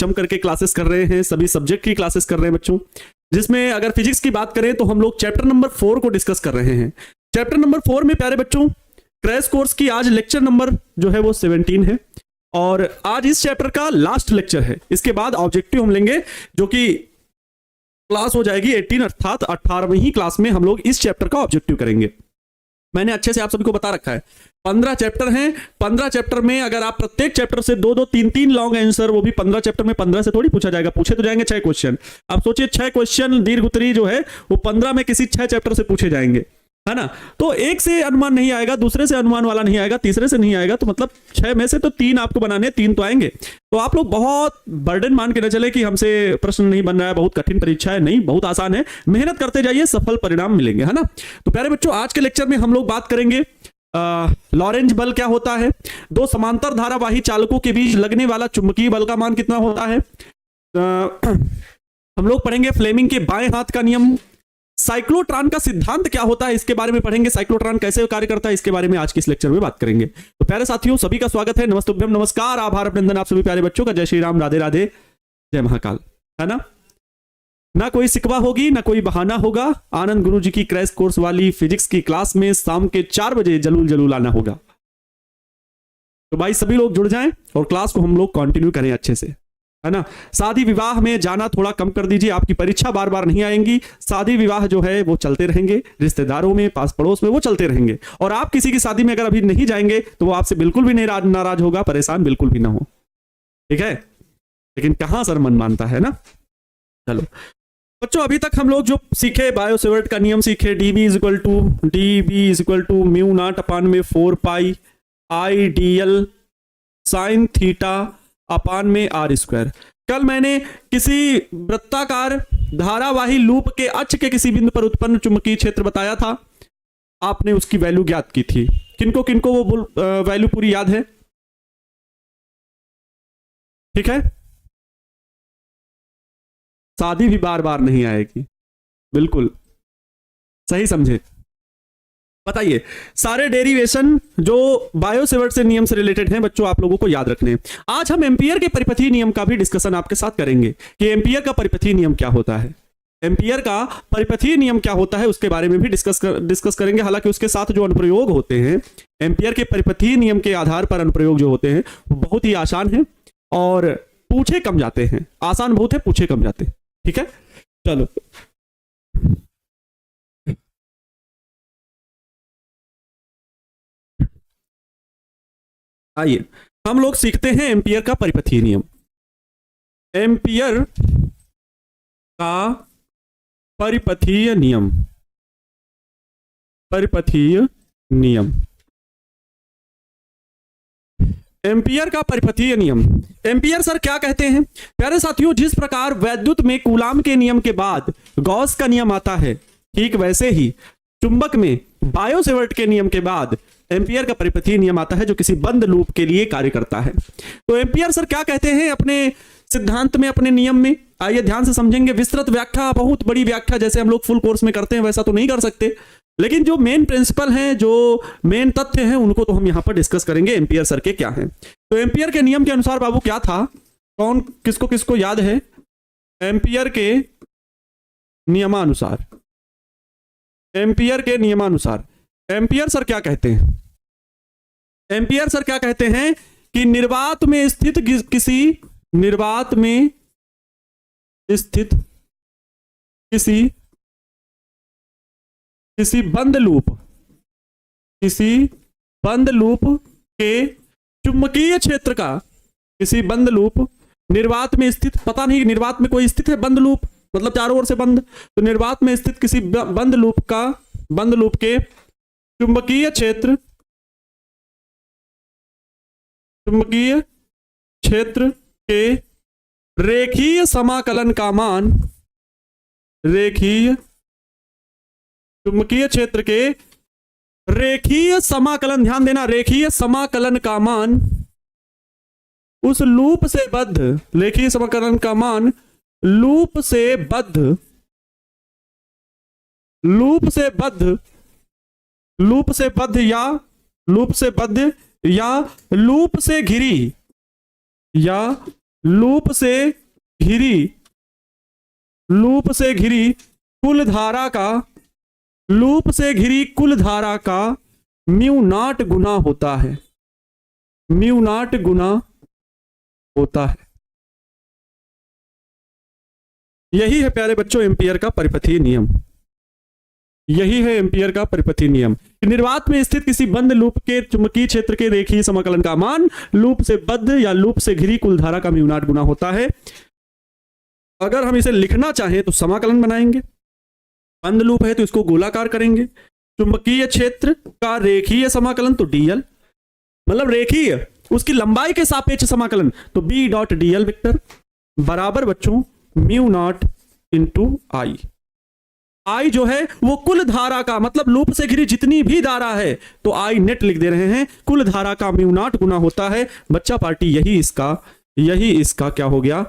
जम करके क्लासेस कर रहे हैं, सभी सब्जेक्ट की क्लासेस कर रहे हैं बच्चों, जिसमें अगर फिजिक्स की बात करें तो हम लोग चैप्टर नंबर 4 को डिस्कस कर रहे हैं। चैप्टर नंबर 4 में प्यारे बच्चों क्रैश कोर्स की आज लेक्चर नंबर जो है वो 17 है और आज इस चैप्टर का लास्ट लेक्चर है। इसके बाद ऑब्जेक्टिव हम लेंगे जो कि क्लास हो जाएगी 18, अर्थात 18वीं ही क्लास में हम लोग इस चैप्टर का ऑब्जेक्टिव करेंगे। मैंने अच्छे से आप सभी को बता रखा है 15 चैप्टर हैं। 15 चैप्टर में अगर आप प्रत्येक चैप्टर से 2-2, 3-3 लॉन्ग आंसर, वो भी 15 चैप्टर में 15 से थोड़ी पूछा जाएगा, पूछे तो जाएंगे 6 क्वेश्चन। आप सोचिए 6 क्वेश्चन दीर्घ उत्तरी जो है वो 15 में किसी 6 चैप्टर से पूछे जाएंगे, है ना। तो एक से अनुमान नहीं आएगा, दूसरे से अनुमान वाला नहीं आएगा, तीसरे से नहीं आएगा, तो मतलब 6 में से तो 3 आपको बनाने, 3 तो आएंगे। तो आप लोग बहुत बर्डन मान के न चले कि हमसे प्रश्न नहीं बन रहा है, बहुत कठिन परीक्षा है, नहीं, बहुत आसान है। मेहनत करते जाइए, सफल परिणाम मिलेंगे, है ना। तो प्यारे बच्चों आज के लेक्चर में हम लोग बात करेंगे लॉरेंज बल क्या होता है, 2 समांतर धारावाही चालकों के बीच लगने वाला चुंबकीय बल का मान कितना होता है, हम लोग पढ़ेंगे फ्लेमिंग के बाएं हाथ का नियम, साइक्लोट्रॉन का सिद्धांत क्या होता है इसके बारे में पढ़ेंगे, साइक्लोट्रॉन कैसे कार्य करता है इसके बारे में आज के इस लेक्चर में बात करेंगे। तो प्यारे साथियों सभी का स्वागत है, नमस्तुभ्यम, नमस्कार, आभार, अभिनंदन आप सभी प्यारे बच्चों का। जय श्री राम, राधे राधे, जय महाकाल, है ना। ना कोई सिकवा होगी, ना कोई बहाना होगा, आनंद गुरु जी की क्रैश कोर्स वाली फिजिक्स की क्लास में शाम के 4 बजे जरूर जरूर आना होगा। तो भाई सभी लोग जुड़ जाएं और क्लास को हम लोग कंटिन्यू करें अच्छे से, है ना। शादी विवाह में जाना थोड़ा कम कर दीजिए, आपकी परीक्षा बार बार नहीं आएंगी, शादी विवाह जो है वो चलते रहेंगे, रिश्तेदारों में, पास पड़ोस में वो चलते रहेंगे। और आप किसी की शादी में अगर अभी नहीं जाएंगे तो वो आपसे बिल्कुल भी नहीं नाराज होगा, परेशान बिल्कुल भी ना हो, ठीक है। लेकिन कहां सर मन मानता है ना। चलो बच्चों अभी तक हम लोग जो सीखे, बायो-सेवर्ट का नियम सीखे, dB = म्यू नॉट अपान में 4 पाई IDL साइन थीटा अपान में r²। कल मैंने किसी वृत्ताकार धारावाही लूप के अक्ष के किसी बिंदु पर उत्पन्न चुंबकीय क्षेत्र बताया था, आपने उसकी वैल्यू ज्ञात की थी। किनको किनको वो वैल्यू पूरी याद है, ठीक है। शादी भी बार बार नहीं आएगी, बिल्कुल सही समझे। बताइए सारे डेरिवेशन जो बायो-सेवर्ट से नियम से रिलेटेड हैं बच्चों आप लोगों को याद रखने हैं। आज हम एम्पियर के परिपथीय नियम का भी डिस्कशन आपके साथ करेंगे कि एम्पियर का परिपथीय नियम क्या होता है, एम्पियर का परिपथीय नियम क्या होता है उसके बारे में भी डिस्कस करेंगे। हालांकि उसके साथ जो अनुप्रयोग होते हैं, एम्पियर के परिपथीय नियम के आधार पर अनुप्रयोग जो होते हैं वो बहुत ही आसान है और पूछे कम जाते हैं, आसान बहुत है, पूछे कम जाते हैं, ठीक है। चलो आइए हम लोग सीखते हैं एम्पियर का परिपथीय नियम। एम्पियर का परिपथीय नियम, परिपथीय नियम, एम्पियर का परिपथीय नियम। एम्पियर सर क्या कहते हैं प्यारे साथियों, जिस प्रकार वैद्युत में कूलाम के नियम के बाद गॉस का नियम आता है, ठीक वैसे ही चुंबक में बायो-सेवर्ट के नियम के बाद एम्पियर का परिपथीय नियम आता है जो किसी बंद लूप के लिए कार्य करता है। तो एम्पियर सर क्या कहते हैं अपने सिद्धांत में, अपने नियम में, आइए ध्यान से समझेंगे। विस्तृत व्याख्या, बहुत बड़ी व्याख्या जैसे हम लोग फुल कोर्स में करते हैं वैसा तो नहीं कर सकते, लेकिन जो मेन प्रिंसिपल हैं, जो मेन तथ्य हैं उनको तो हम यहां पर डिस्कस करेंगे एम्पियर सर के क्या हैं। तो एम्पियर के नियम के अनुसार बाबू क्या था, कौन किसको किसको याद है। एम्पियर के नियमानुसार, एम्पियर के नियमानुसार एम्पियर सर क्या कहते हैं, एम्पियर सर क्या कहते हैं कि निर्वात में स्थित किसी, निर्वात में स्थित किसी बंद लूप, किसी बंद लूप के चुंबकीय क्षेत्र का, किसी बंद लूप, निर्वात में स्थित, पता नहीं निर्वात में कोई स्थित है बंद लूप, मतलब चारों ओर से बंद, तो निर्वात में स्थित किसी बंद लूप का, बंद लूप के चुंबकीय क्षेत्र, चुंबकीय क्षेत्र के रेखीय समाकलन का मान, रेखीय, चुंबकीय क्षेत्र के रेखीय समाकलन, ध्यान देना, रेखीय समाकलन का मान उस लूप से बद्ध, रेखीय समाकलन का मान लूप से बद्ध, लूप से बद्ध, लूप से बद्ध या लूप से बद्ध या लूप से घिरी, या लूप से घिरी कुल धारा का म्यू नॉट गुना होता है, म्यू नॉट गुना होता है। यही है प्यारे बच्चों एम्पियर का परिपथीय नियम, यही है एम्पियर का परिपथीय नियम। निर्वात में स्थित किसी बंद लूप के चुंबकीय क्षेत्र के रेखीय समाकलन का मान लूप से बद्ध या लूप से घिरी कुल धारा का म्यू नॉट गुना होता है। अगर हम इसे लिखना चाहें तो समाकलन बनाएंगे, बंद लूप है तो इसको गोलाकार करेंगे, चुंबकीय क्षेत्र का रेखीय समाकलन तो डीएल, मतलब रेखीय उसकी लंबाई के सापेक्ष समाकलन तो बी डॉट डीएल वेक्टर बराबर बच्चों म्यू नॉट इंटू आई। आई जो है वो कुल धारा का, मतलब लूप से घिरी जितनी भी धारा है तो आई नेट लिख दे रहे हैं, कुल धारा का म्यू नॉट गुना होता है बच्चा पार्टी। यही इसका क्या हो गया,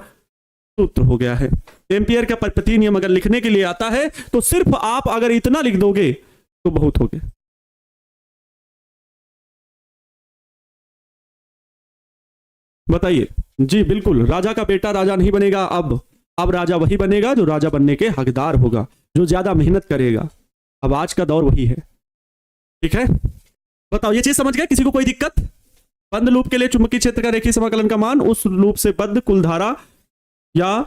सूत्र हो गया है। एम्पियर का परिपथीय नियम अगर लिखने के लिए आता है तो सिर्फ आप अगर इतना लिख दोगे तो बहुत हो गया। बताइए जी। बिल्कुल, राजा का बेटा राजा नहीं बनेगा, अब राजा वही बनेगा जो राजा बनने के हकदार होगा, जो ज्यादा मेहनत करेगा। अब आज का दौर वही है, ठीक है। बताओ ये चीज समझ गए, किसी को कोई दिक्कत? बंद लूप के लिए चुंबकीय क्षेत्र का रेखीय समाकलन का मान उस लूप से बद्ध कुल धारा या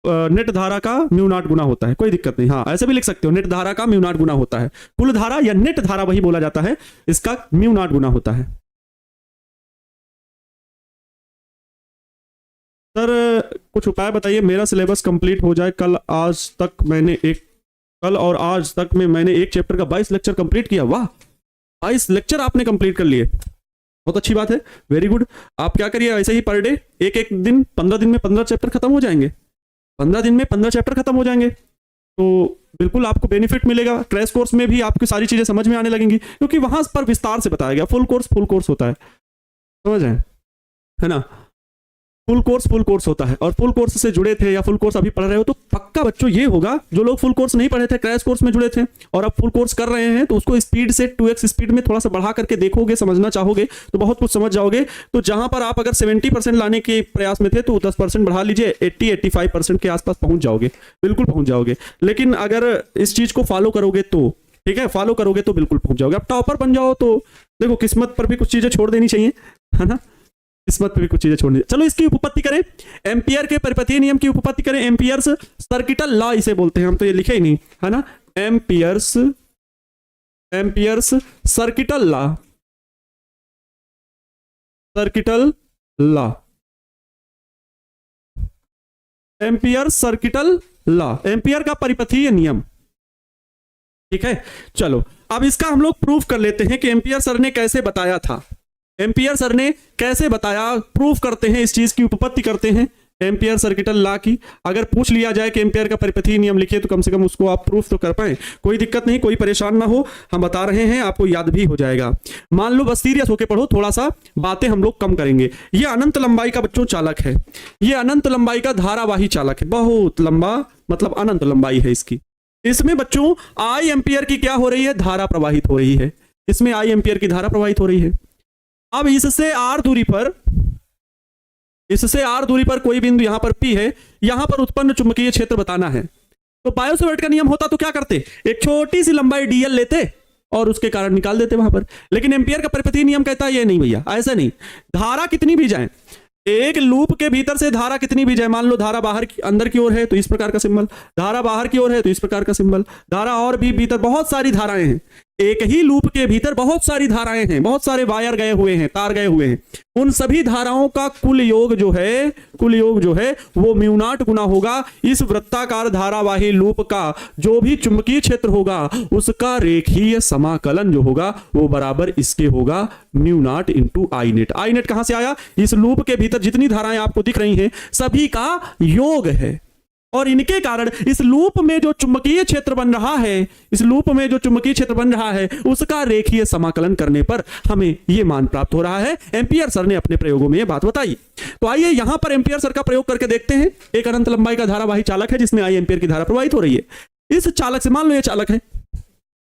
नेट धारा का म्यू नॉट गुना होता है, कोई दिक्कत नहीं। हाँ ऐसे भी लिख सकते हो, नेट धारा का म्यू नॉट गुना होता है, कुल धारा या नेट धारा वही बोला जाता है, इसका म्यू नॉट गुना होता है। सर कुछ उपाय बताइए, मेरा सिलेबस कंप्लीट हो जाए। कल और आज तक में मैंने एक चैप्टर का 22 लेक्चर कंप्लीट किया। वाह, 22 लेक्चर आपने कंप्लीट कर लिए, बहुत अच्छी बात है, वेरी गुड। आप क्या करिए, ऐसे ही पर डे एक दिन 15 दिन में 15 चैप्टर खत्म हो जाएंगे, 15 दिन में 15 चैप्टर खत्म हो जाएंगे, तो बिल्कुल आपको बेनिफिट मिलेगा। क्रैश कोर्स में भी आपकी सारी चीजें समझ में आने लगेंगी, क्योंकि वहां पर विस्तार से बताया गया। फुल कोर्स होता है, समझ आए, है ना। फुल कोर्स होता है, और फुल कोर्स से जुड़े थे या फुल कोर्स अभी पढ़ रहे हो तो पक्का बच्चों ये होगा, जो लोग फुल कोर्स नहीं पढ़े थे, क्रैश कोर्स में जुड़े थे और अब फुल कोर्स कर रहे हैं, तो उसको स्पीड से 2x स्पीड में थोड़ा सा बढ़ा करके देखोगे, समझना चाहोगे तो बहुत कुछ समझ जाओगे। तो जहां पर आप अगर 70% लाने के प्रयास में थे तो 10% बढ़ा लीजिए, 80-85% के आसपास पहुंच जाओगे, बिल्कुल पहुंच जाओगे। लेकिन अगर इस चीज को फॉलो करोगे तो ठीक है, फॉलो करोगे तो बिल्कुल पहुंच जाओगे। अब टॉपर बन जाओ तो देखो किस्मत पर भी कुछ चीजें छोड़ देनी चाहिए, है ना, किस्मत पे भी कुछ चीजें छोड़नी। चलो इसकी उपपत्ति करें, एम्पियर के परिपथीय नियम की उपपत्ति करें। एम्पियर्स सर्किटल लॉ इसे बोलते हैं, हम तो ये लिखे ही नहीं, है ना। Amperes circuital law, ampere circuital law, ampere का परिपथीय नियम, ठीक है। चलो अब इसका हम लोग प्रूफ कर लेते हैं कि एम्पियर सर ने कैसे बताया था, एम्पियर सर ने कैसे बताया, प्रूफ करते हैं, इस चीज की उपपत्ति करते हैं एम्पियर सर्किटल लॉ की। अगर पूछ लिया जाए कि एम्पियर का परिपथीय नियम लिखिए तो कम से कम उसको आप प्रूफ तो कर पाए, कोई दिक्कत नहीं, कोई परेशान ना हो, हम बता रहे हैं, आपको याद भी हो जाएगा। मान लो बस सीरियस होके पढ़ो, थोड़ा सा बातें हम लोग कम करेंगे। ये अनंत लंबाई का बच्चों चालक है, ये अनंत लंबाई का धारावाही चालक है, बहुत लंबा, मतलब अनंत लंबाई है इसकी। इसमें बच्चों आई एम्पियर की क्या हो रही है, धारा प्रवाहित हो रही है, इसमें आई एम्पियर की धारा प्रवाहित हो रही है। अब इससे आर दूरी पर कोई बिंदु यहां पर P है, यहां पर उत्पन्न चुंबकीय क्षेत्र बताना है। तो बायो सावर्ट का नियम होता तो क्या करते, एक छोटी सी लंबाई dl लेते और उसके कारण निकाल देते वहां पर। लेकिन एम्पियर का परिपथीय नियम कहता है ये नहीं भैया, ऐसा नहीं, धारा कितनी भी जाए, एक लूप के भीतर से धारा कितनी भी जाए, मान लो धारा बाहर अंदर की ओर है तो इस प्रकार का सिंबल, धारा बाहर की ओर है तो इस प्रकार का सिंबल, धारा और भी भीतर बहुत सारी धाराएं हैं, एक ही लूप के भीतर बहुत सारी धाराएं हैं, बहुत सारे वायर गए हुए हैं, तार गए हुए हैं, उन सभी धाराओं का कुल योग जो है वो म्यू नॉट गुना होगा इस वृत्ताकार धारावाही लूप का जो भी चुंबकीय क्षेत्र होगा उसका रेखीय समाकलन जो होगा वो बराबर इसके होगा म्यू नॉट इंटू आई नेट। आई नेट कहां से आया, इस लूप के भीतर जितनी धाराएं आपको दिख रही हैं सभी का योग है, और इनके कारण इस लूप में जो चुंबकीय क्षेत्र बन रहा है उसका रेखीय समाकलन करने पर हमें यह मान प्राप्त हो रहा है। एम्पियर सर ने अपने प्रयोगों में यह बात बताई। तो आइए यहां पर एम्पियर सर का प्रयोग करके देखते हैं। एक अनंत लंबाई का धारावाही चालक है जिसमें आई एम्पियर की धारा प्रवाहित हो रही है। इस चालक से, मान लो यह चालक है,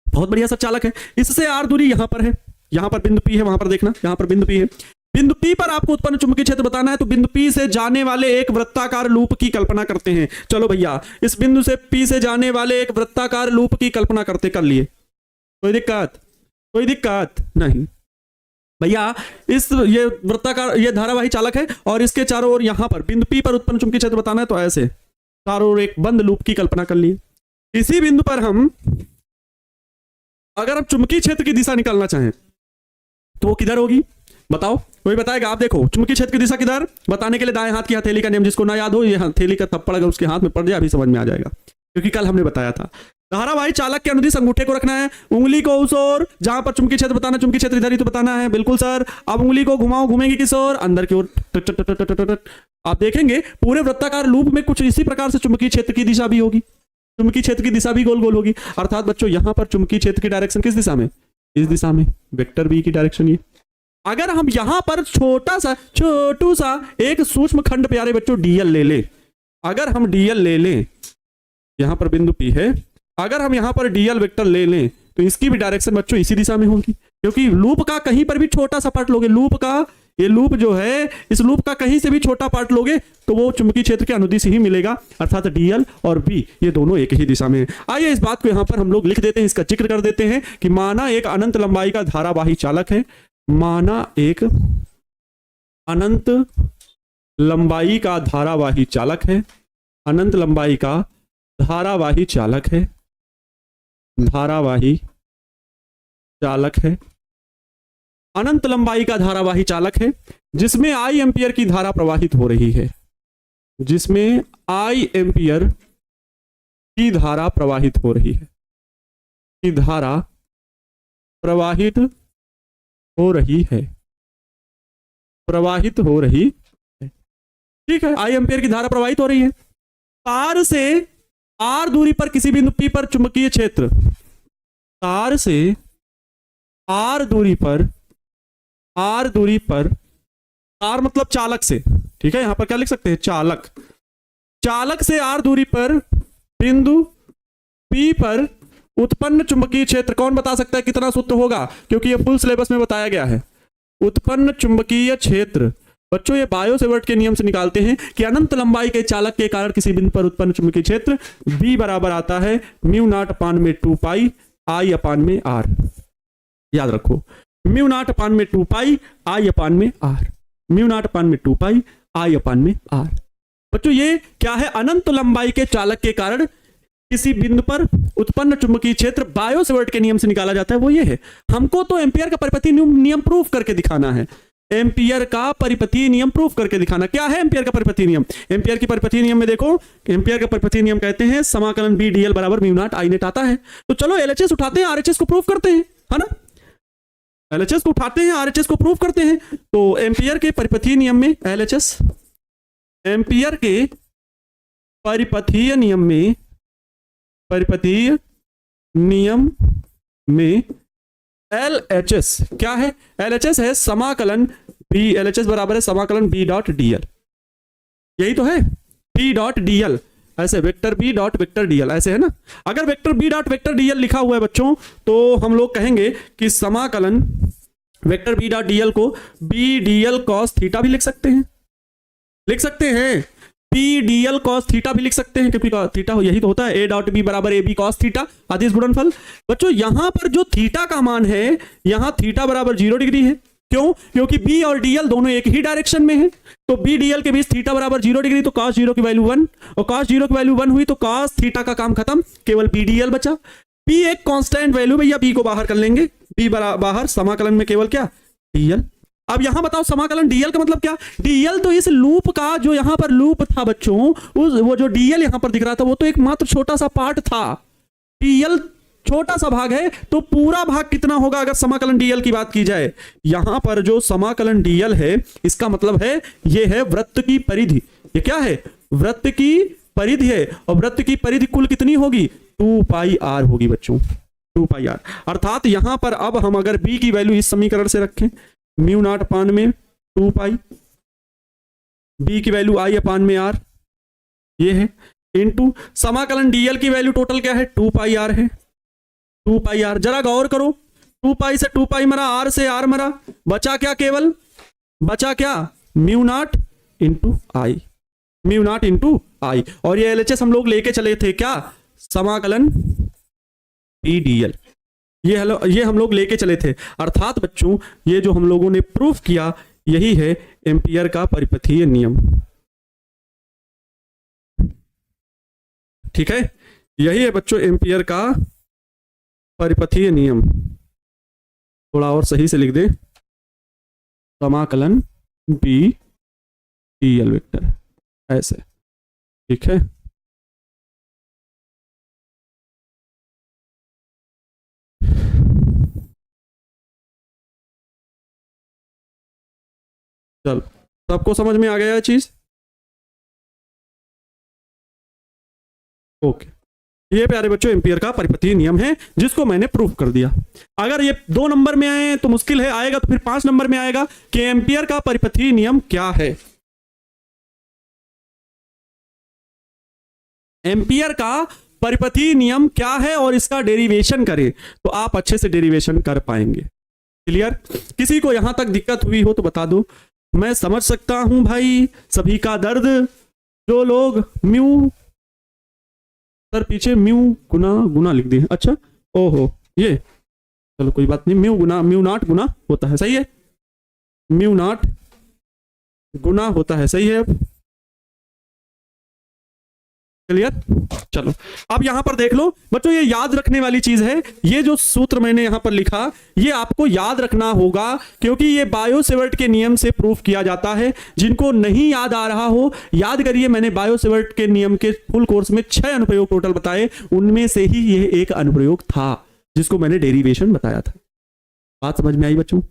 बहुत बढ़िया सा चालक है, इससे आर दूरी यहां पर है, यहां पर बिंदु P है, वहां पर देखना, यहां पर बिंदु P है, बिंदु P पर आपको उत्पन्न चुंबकीय क्षेत्र बताना है, तो बिंदु P से जाने वाले एक वृत्ताकार लूप की कल्पना करते हैं। चलो भैया, इस बिंदु से P से जाने वाले एक वृत्ताकार लूप की कल्पना करते कर लिए। कोई दिक्कत? कोई दिक्कत नहीं भैया। ये वृत्ताकार, ये धारावाही चालक है और इसके चारों ओर यहां पर बिंदु P पर उत्पन्न चुंबकीय क्षेत्र बताना है, तो ऐसे चारों ओर एक बंद लूप की कल्पना कर लिए। इसी बिंदु पर हम अगर हम चुंबकीय क्षेत्र की दिशा निकालना चाहें तो वो किधर होगी बताओ? कोई बताएगा? आप देखो, चुंबकीय क्षेत्र की दिशा किधर बताने के लिए दाएं हाथ की हथेली का नियम, जिसको ना याद हो, ये हथेली का थप्पड़ अगर उसके हाथ में पड़ जाए अभी समझ में आ जाएगा, क्योंकि कल हमने बताया था। धारावाही चालक के अनुदिश अंगूठे को रखना है, उंगली को उस ओर जहां पर चुंबकीय क्षेत्र बताना, चुंबकीय क्षेत्र इधर ही तो बताना है। बिल्कुल सर। अब उंगली को घुमाओ, घूमेंगे किस ओर? अंदर की ओर। आप देखेंगे पूरे वृत्ताकार लूप में कुछ इसी प्रकार से चुंबकीय क्षेत्र की दिशा भी होगी, चुंबकीय क्षेत्र की दिशा भी गोल गोल होगी। अर्थात बच्चों यहां पर चुंबकीय क्षेत्र की डायरेक्शन किस दिशा में? इस दिशा में, वेक्टर बी की डायरेक्शन ये। अगर हम यहां पर छोटू सा एक सूक्ष्म खंड प्यारे बच्चों डीएल ले ले, अगर हम डीएल ले लें, यहां पर बिंदु P है, अगर हम यहां पर डीएल वेक्टर ले लें तो इसकी भी डायरेक्शन बच्चों इसी दिशा में होगी, क्योंकि लूप का कहीं पर भी छोटा सा पार्ट लोगे, लूप का ये लूप जो है, इस लूप का कहीं से भी छोटा पार्ट लोगे तो वो चुंबकीय क्षेत्र के अनुदिश ही मिलेगा, अर्थात डीएल और बी ये दोनों एक ही दिशा में है। आइए इस बात को यहां पर हम लोग लिख देते हैं, इसका जिक्र कर देते हैं कि माना एक अनंत लंबाई का धारावाही चालक है, माना एक अनंत लंबाई का धारावाही चालक है, अनंत लंबाई का धारावाही चालक है, धारावाही चालक है, अनंत लंबाई का धारावाही चालक है, जिसमें आई एम्पियर की धारा प्रवाहित हो रही है, जिसमें आई एम्पियर की धारा प्रवाहित हो रही है, की धारा प्रवाहित हो रही है, प्रवाहित हो रही है। ठीक है, आई एम्पियर की धारा प्रवाहित हो रही है। तार से आर दूरी पर किसी बिंदु P पर चुंबकीय क्षेत्र, तार से आर दूरी पर, आर दूरी पर, आर मतलब चालक से, ठीक है, यहां पर क्या लिख सकते हैं? चालक। चालक से आर दूरी पर बिंदु P पर उत्पन्न चुंबकीय क्षेत्र कौन बता सकता है कितना सूत्र होगा? क्योंकि ये फुल सिलेबस में बताया गया है। उत्पन्न चुंबकीय क्षेत्र बच्चों ये बायो सेवर्ट के नियम से निकालते हैं कि अनंत लंबाई के चालक के कारण किसी बिंदु पर उत्पन्न चुंबकीय क्षेत्र B बराबर आता है म्यू नॉट अपान में 2 पाई I अपान में R। याद रखो, म्यू नॉट अपान में 2 पाई I अपान में R, म्यू नॉट अपान में 2 पाई I अपान में R। बच्चों ये क्या है? अनंत लंबाई के चालक के कारण किसी बिंदु पर उत्पन्न चुंबकीय क्षेत्र बायो सेवर्ट के नियम से निकाला जाता है, वो ये है। हमको तो एम्पियर का परिपथीय नियम प्रूफ करके दिखाना है, एम्पियर का परिपथीय नियम प्रूफ करके दिखाना। क्या है एम्पियर का परिपथीय नियम? एम्पियर की परिपथीय नियम में देखो, एम्पियर का परिपथीय नियम कहते हैं समाकलन बी डीएल बराबर म्यू नॉट आई नेट आता है। तो चलो एलएचएस उठाते हैं, आरएचएस को प्रूफ करते हैं, है ना? एलएचएस को उठाते हैं, आरएचएस को प्रूफ करते हैं। तो एम्पियर के परिपथीय नियम में एलएचएस, एम्पियर के परिपथीय नियम में, परिपथीय नियम में एलएचएस क्या है? एलएचएस है समाकलन बी, एलएचएस बराबर है समाकलन बी डॉट डीएल, यही तो है, बी डॉट डीएल, ऐसे vector B dot vector DL, ऐसे है ना। अगर vector B dot vector DL लिखा हुआ है बच्चों, तो हम लोग कहेंगे कि समाकलन वेक्टर बी डॉट डीएल को बी डीएल कॉस थीटा भी लिख सकते हैं, लिख सकते हैं, पी डीएल कॉस थीटा भी लिख सकते हैं, क्योंकि थीटा यही तो होता है, ए डॉट बी बराबर ए बी कॉस थीटा अदिश गुणनफल। बच्चों यहां पर जो थीटा का मान है, यहां थीटा बराबर 0 डिग्री है। क्यों? क्योंकि बी और डीएल दोनों एक ही डायरेक्शन में है, तो बी डीएल के बीच थीटा बराबर 0 डिग्री, तो कॉस 0 की वैल्यू 1, और कॉस 0 की वैल्यू 1 हुई तो कॉस थीटा का काम खत्म, केवल पी डीएल बचा। पी एक कांस्टेंट वैल्यू, भैया बी को बाहर कर लेंगे, बी बाहर, समाकलन में केवल क्या? डीएल। अब यहां बताओ समाकलन डीएल का मतलब क्या? डीएल तो इस लूप का, जो यहां पर लूप था बच्चों, वो जो डीएल यहां पर दिख रहा था, वो तो एक मात्र छोटा सा पार्ट था। डीएल छोटा सा भाग है, तो पूरा भाग कितना होगा अगर समाकलन डीएल की बात की जाए? यहां पर जो समाकलन डीएल है, इसका मतलब है ये है वृत्त की परिधि। ये क्या है? वृत्त की परिधि है, और वृत्त की परिधि कुल कितनी होगी? 2 पाई आर होगी बच्चों, 2 पाई आर। अर्थात यहां पर अब हम अगर बी की वैल्यू इस समीकरण से रखें, म्यू नॉट अपान में 2 पाई, बी की वैल्यू आई अपान में आर, ये है, इनटू समाकलन डीएल की वैल्यू टोटल क्या है? 2 पाई आर है, 2 पाई आर। जरा गौर करो, 2 पाई से 2 पाई मरा, आर से आर मरा, बचा क्या? केवल बचा क्या, म्यू नॉट इंटू आई, म्यू नॉट इंटू आई। और ये एलएचएस हम लोग लेके चले थे क्या, समाकलन पीडीएल, ये हम लोग लेके चले थे। अर्थात बच्चों ये जो हम लोगों ने प्रूफ किया यही है एम्पियर का परिपथीय नियम। ठीक है, यही है बच्चों एम्पियर का परिपथीय नियम। थोड़ा और सही से लिख दे, समाकलन बी डी एल वेक्टर, ऐसे। ठीक है, चल सबको समझ में आ गया चीज। ओके, ये प्यारे बच्चों एम्पियर का परिपथीय नियम है जिसको मैंने प्रूफ कर दिया। अगर ये 2 नंबर में आए तो मुश्किल है, आएगा तो फिर 5 नंबर में आएगा कि एम्पियर का परिपथीय नियम क्या है। एम्पियर का परिपथीय नियम क्या है और इसका डेरिवेशन करें तो आप अच्छे से डेरिवेशन कर पाएंगे। क्लियर? किसी को यहां तक दिक्कत हुई हो तो बता दो, मैं समझ सकता हूं भाई सभी का दर्द। जो लोग म्यू, सर पीछे म्यू गुना गुना लिख दिए, अच्छा ओहो ये चलो कोई बात नहीं, म्यू गुना म्यू नॉट गुना होता है, सही है, म्यू नॉट गुना होता है, सही है। अब क्लियर? चलो अब यहां पर देख लो बच्चों, ये याद रखने वाली चीज है। ये जो सूत्र मैंने यहां पर लिखा ये आपको याद रखना होगा क्योंकि ये बायो-सेवर्ट के नियम से प्रूफ किया जाता है। जिनको नहीं याद आ रहा हो याद करिए, मैंने बायो-सेवर्ट के नियम के फुल कोर्स में 6 अनुप्रयोग टोटल बताए, उनमें से ही ये एक अनुप्रयोग था जिसको मैंने डेरिवेशन बताया था। बात समझ में आई बच्चों?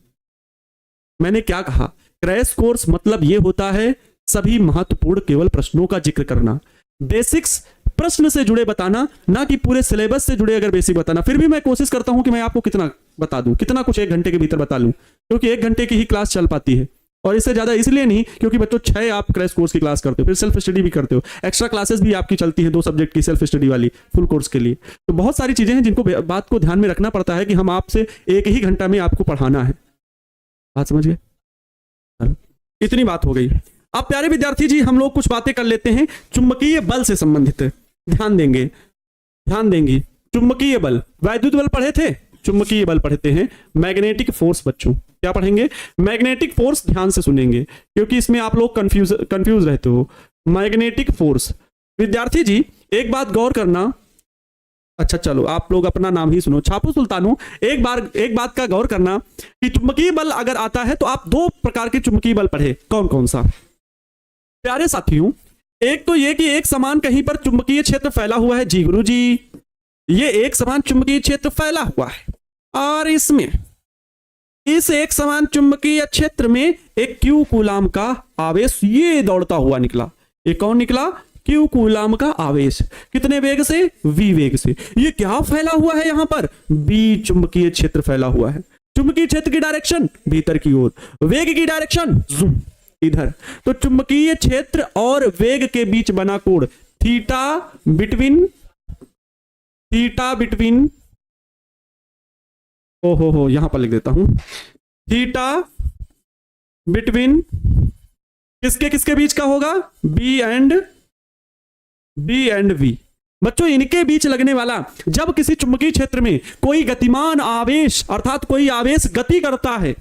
मैंने क्या कहा, क्रैश कोर्स मतलब ये होता है सभी महत्वपूर्ण केवल प्रश्नों का जिक्र करना, बेसिक्स प्रश्न से जुड़े बताना, ना कि पूरे सिलेबस से जुड़े अगर बेसिक बताना। फिर भी मैं कोशिश करता हूं कि मैं आपको कितना बता दूं, कितना कुछ 1 घंटे के भीतर बता लूं, क्योंकि 1 घंटे की ही क्लास चल पाती है। और इससे ज्यादा इसलिए नहीं क्योंकि बच्चों 6 आप क्रैश कोर्स की क्लास करते हो, फिर सेल्फ स्टडी भी करते हो, एक्स्ट्रा क्लासेस भी आपकी चलती है 2 सब्जेक्ट की सेल्फ स्टडी वाली फुल कोर्स के लिए। तो बहुत सारी चीजें हैं जिनको बात को ध्यान में रखना पड़ता है कि हम आपसे 1 ही घंटा में आपको पढ़ाना है। बात समझ गए? इतनी बात हो गई। अब प्यारे विद्यार्थी जी हम लोग कुछ बातें कर लेते हैं चुंबकीय बल से संबंधित। ध्यान देंगे, ध्यान देंगे। चुंबकीय बल, वैद्युत बल पढ़े थे, चुंबकीय बल पढ़ते हैं, मैग्नेटिक फोर्स। बच्चों क्या पढ़ेंगे? Magnetic force. ध्यान से सुनेंगे क्योंकि इसमें आप लोग कंफ्यूज रहते हो। मैग्नेटिक फोर्स विद्यार्थी जी एक बात गौर करना, अच्छा चलो आप लोग अपना नाम ही सुनो, छापू सुल्तानो, एक बात का गौर करना कि चुंबकीय बल अगर आता है तो आप 2 प्रकार के चुंबकीय बल पढ़े। कौन कौन सा? प्यारे साथियों, एक तो ये कि एक समान कहीं पर चुंबकीय क्षेत्र फैला हुआ है। जी गुरु जी, ये एक समान चुंबकीय क्षेत्र फैला हुआ है और इसमें इस एक समान चुंबकीय क्षेत्र में एक क्यू कूलाम का आवेश ये दौड़ता हुआ निकला। ये कौन निकला? क्यू कूलाम का आवेश। कितने वेग से? v वेग से। ये क्या फैला हुआ है यहां पर? b चुंबकीय क्षेत्र फैला हुआ है। चुंबकीय क्षेत्र की डायरेक्शन भीतर की ओर, वेग की डायरेक्शन इधर। तो चुंबकीय क्षेत्र और वेग के बीच बना कोण थीटा बिटवीन ओहो यहां पर लिख देता हूं, थीटा बिटवीन किसके बीच का होगा? B and V. बच्चों इनके बीच लगने वाला, जब किसी चुंबकीय क्षेत्र में कोई गतिमान आवेश अर्थात कोई आवेश गति करता है,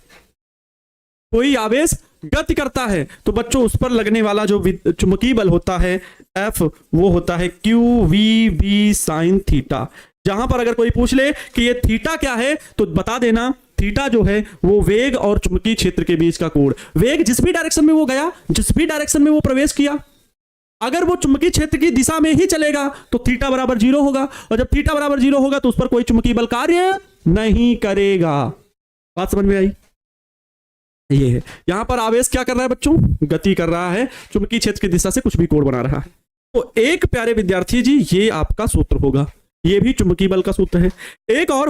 कोई आवेश गति करता है तो बच्चों उस पर लगने वाला जो चुंबकीय बल होता है F, वो होता है Q V B sine theta. जहां पर अगर कोई पूछ ले कि ये थीटा क्या है तो बता देना थीटा जो है वो वेग और चुंबकीय क्षेत्र के बीच का कोण। वेग जिस भी डायरेक्शन में वो गया, जिस भी डायरेक्शन में वो प्रवेश किया, अगर वो चुंबकीय क्षेत्र की दिशा में ही चलेगा तो थीटा बराबर 0 होगा, और जब थीटा बराबर 0 होगा तो उस पर कोई चुंबकीय बल कार्य नहीं करेगा। बात समझ में आई? ये है, यहां पर आवेश क्या कर रहा है बच्चों? गति कर रहा है, चुंबकीय क्षेत्र की दिशा से कुछ भी कोण बना रहा है। तो एक प्यारे विद्यार्थी जी ये आपका सूत्र होगा, ये भी चुंबकीय बल का सूत्र है। एक और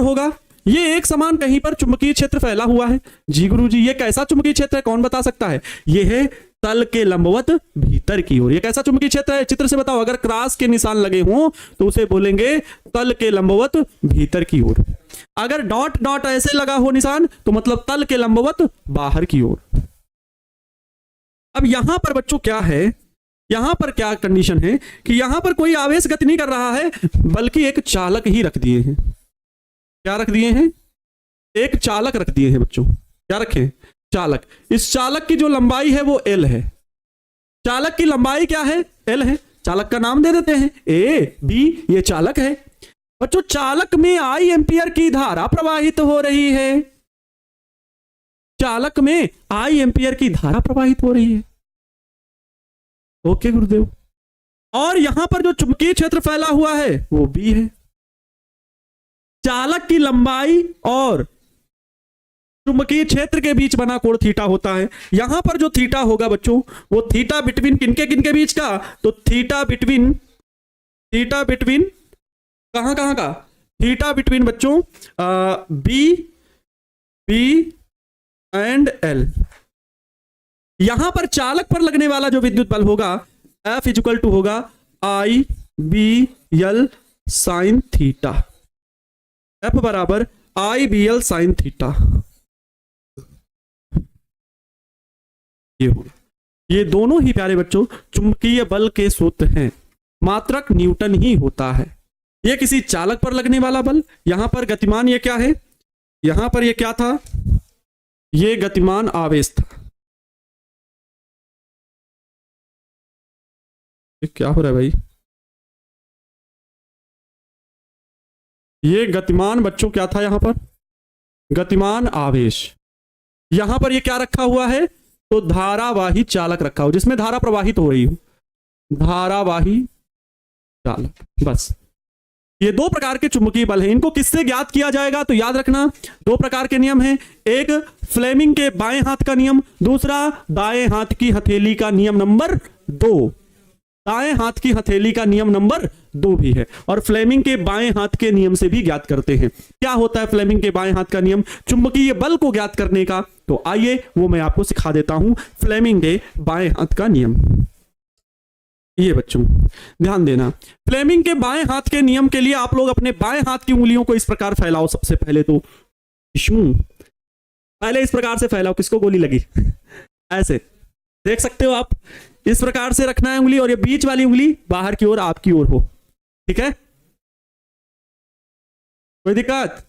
होगा, ये एक समान कहीं पर चुंबकीय क्षेत्र फैला हुआ है। जी गुरु जी, ये कैसा चुंबकीय क्षेत्र है, कौन बता सकता है? ये है तल के लंबवत भीतर की ओर। ये कैसा चुंबकीय क्षेत्र है? चित्र से बताओ। अगर क्रॉस के निशान लगे हों तो उसे बोलेंगे तल के लंबवत भीतर की ओर। अगर डॉट डॉट ऐसे लगा हो निशान तो मतलब तल के लंबवत बाहर की ओर। अब यहां पर बच्चों क्या है, यहां पर क्या कंडीशन है कि यहां पर कोई आवेश गति नहीं कर रहा है बल्कि एक चालक ही रख दिए हैं। क्या रख दिए हैं? एक चालक रख दिए हैं बच्चों। क्या रखे? चालक। इस चालक की जो लंबाई है वो एल है। चालक की लंबाई क्या है? एल है। चालक का नाम दे देते हैं ए बी, ये चालक है बच्चों। चालक में आई एम्पियर की धारा प्रवाहित हो रही है। चालक में आई एम्पियर की धारा प्रवाहित हो रही है। ओके गुरुदेव। और यहां पर जो चुंबकीय क्षेत्र फैला हुआ है वो बी है। चालक की लंबाई और चुंबकीय क्षेत्र के बीच बना कोण थीटा होता है। यहां पर जो थीटा होगा बच्चों वो थीटा बिटवीन किनके बीच का? तो थीटा बिटवीन कहां का? थीटा बिटवीन बच्चों बी एंड एल। यहां पर चालक पर लगने वाला जो विद्युत बल होगा F इक्वल टू होगा I B L sine theta. F बराबर I B L sine theta. ये होगा। ये दोनों ही प्यारे बच्चों चुंबकीय बल के सूत्र हैं। मात्रक न्यूटन ही होता है। ये किसी चालक पर लगने वाला बल। यहां पर गतिमान ये क्या है? यहां पर ये क्या था? ये गतिमान आवेश था। ये क्या हो रहा है भाई? ये गतिमान बच्चों क्या था? यहां पर गतिमान आवेश। यहां पर ये क्या रखा हुआ है? तो धारावाही चालक रखा हो जिसमें धारा प्रवाहित हो रही हो। धारावाही चालक। बस ये दो प्रकार के चुंबकीय बल हैं। इनको किससे ज्ञात किया जाएगा? तो याद रखना दो प्रकार के नियम हैं। एक फ्लेमिंग के बाएं हाथ का नियम, दूसरा दाएं हाथ की हथेली का नियम नंबर 2। दाएं हाथ की हथेली का नियम नंबर 2 भी है और फ्लेमिंग के बाएं हाथ के नियम से भी ज्ञात करते हैं। क्या होता है फ्लेमिंग के बाएं हाथ का नियम चुंबकीय बल को ज्ञात करने का? तो आइए वो मैं आपको सिखा देता हूं। फ्लेमिंग के बाएं हाथ का नियम ये बच्चों ध्यान देना। फ्लेमिंग के बाएं हाथ के नियम के लिए आप लोग अपने बाएं हाथ की उंगलियों को इस प्रकार फैलाओ। सबसे पहले तो पहले इस प्रकार से फैलाओ। किसको गोली लगी? ऐसे देख सकते हो आप। इस प्रकार से रखना है उंगली और ये बीच वाली उंगली बाहर की ओर आपकी ओर हो। ठीक है? कोई दिक्कत?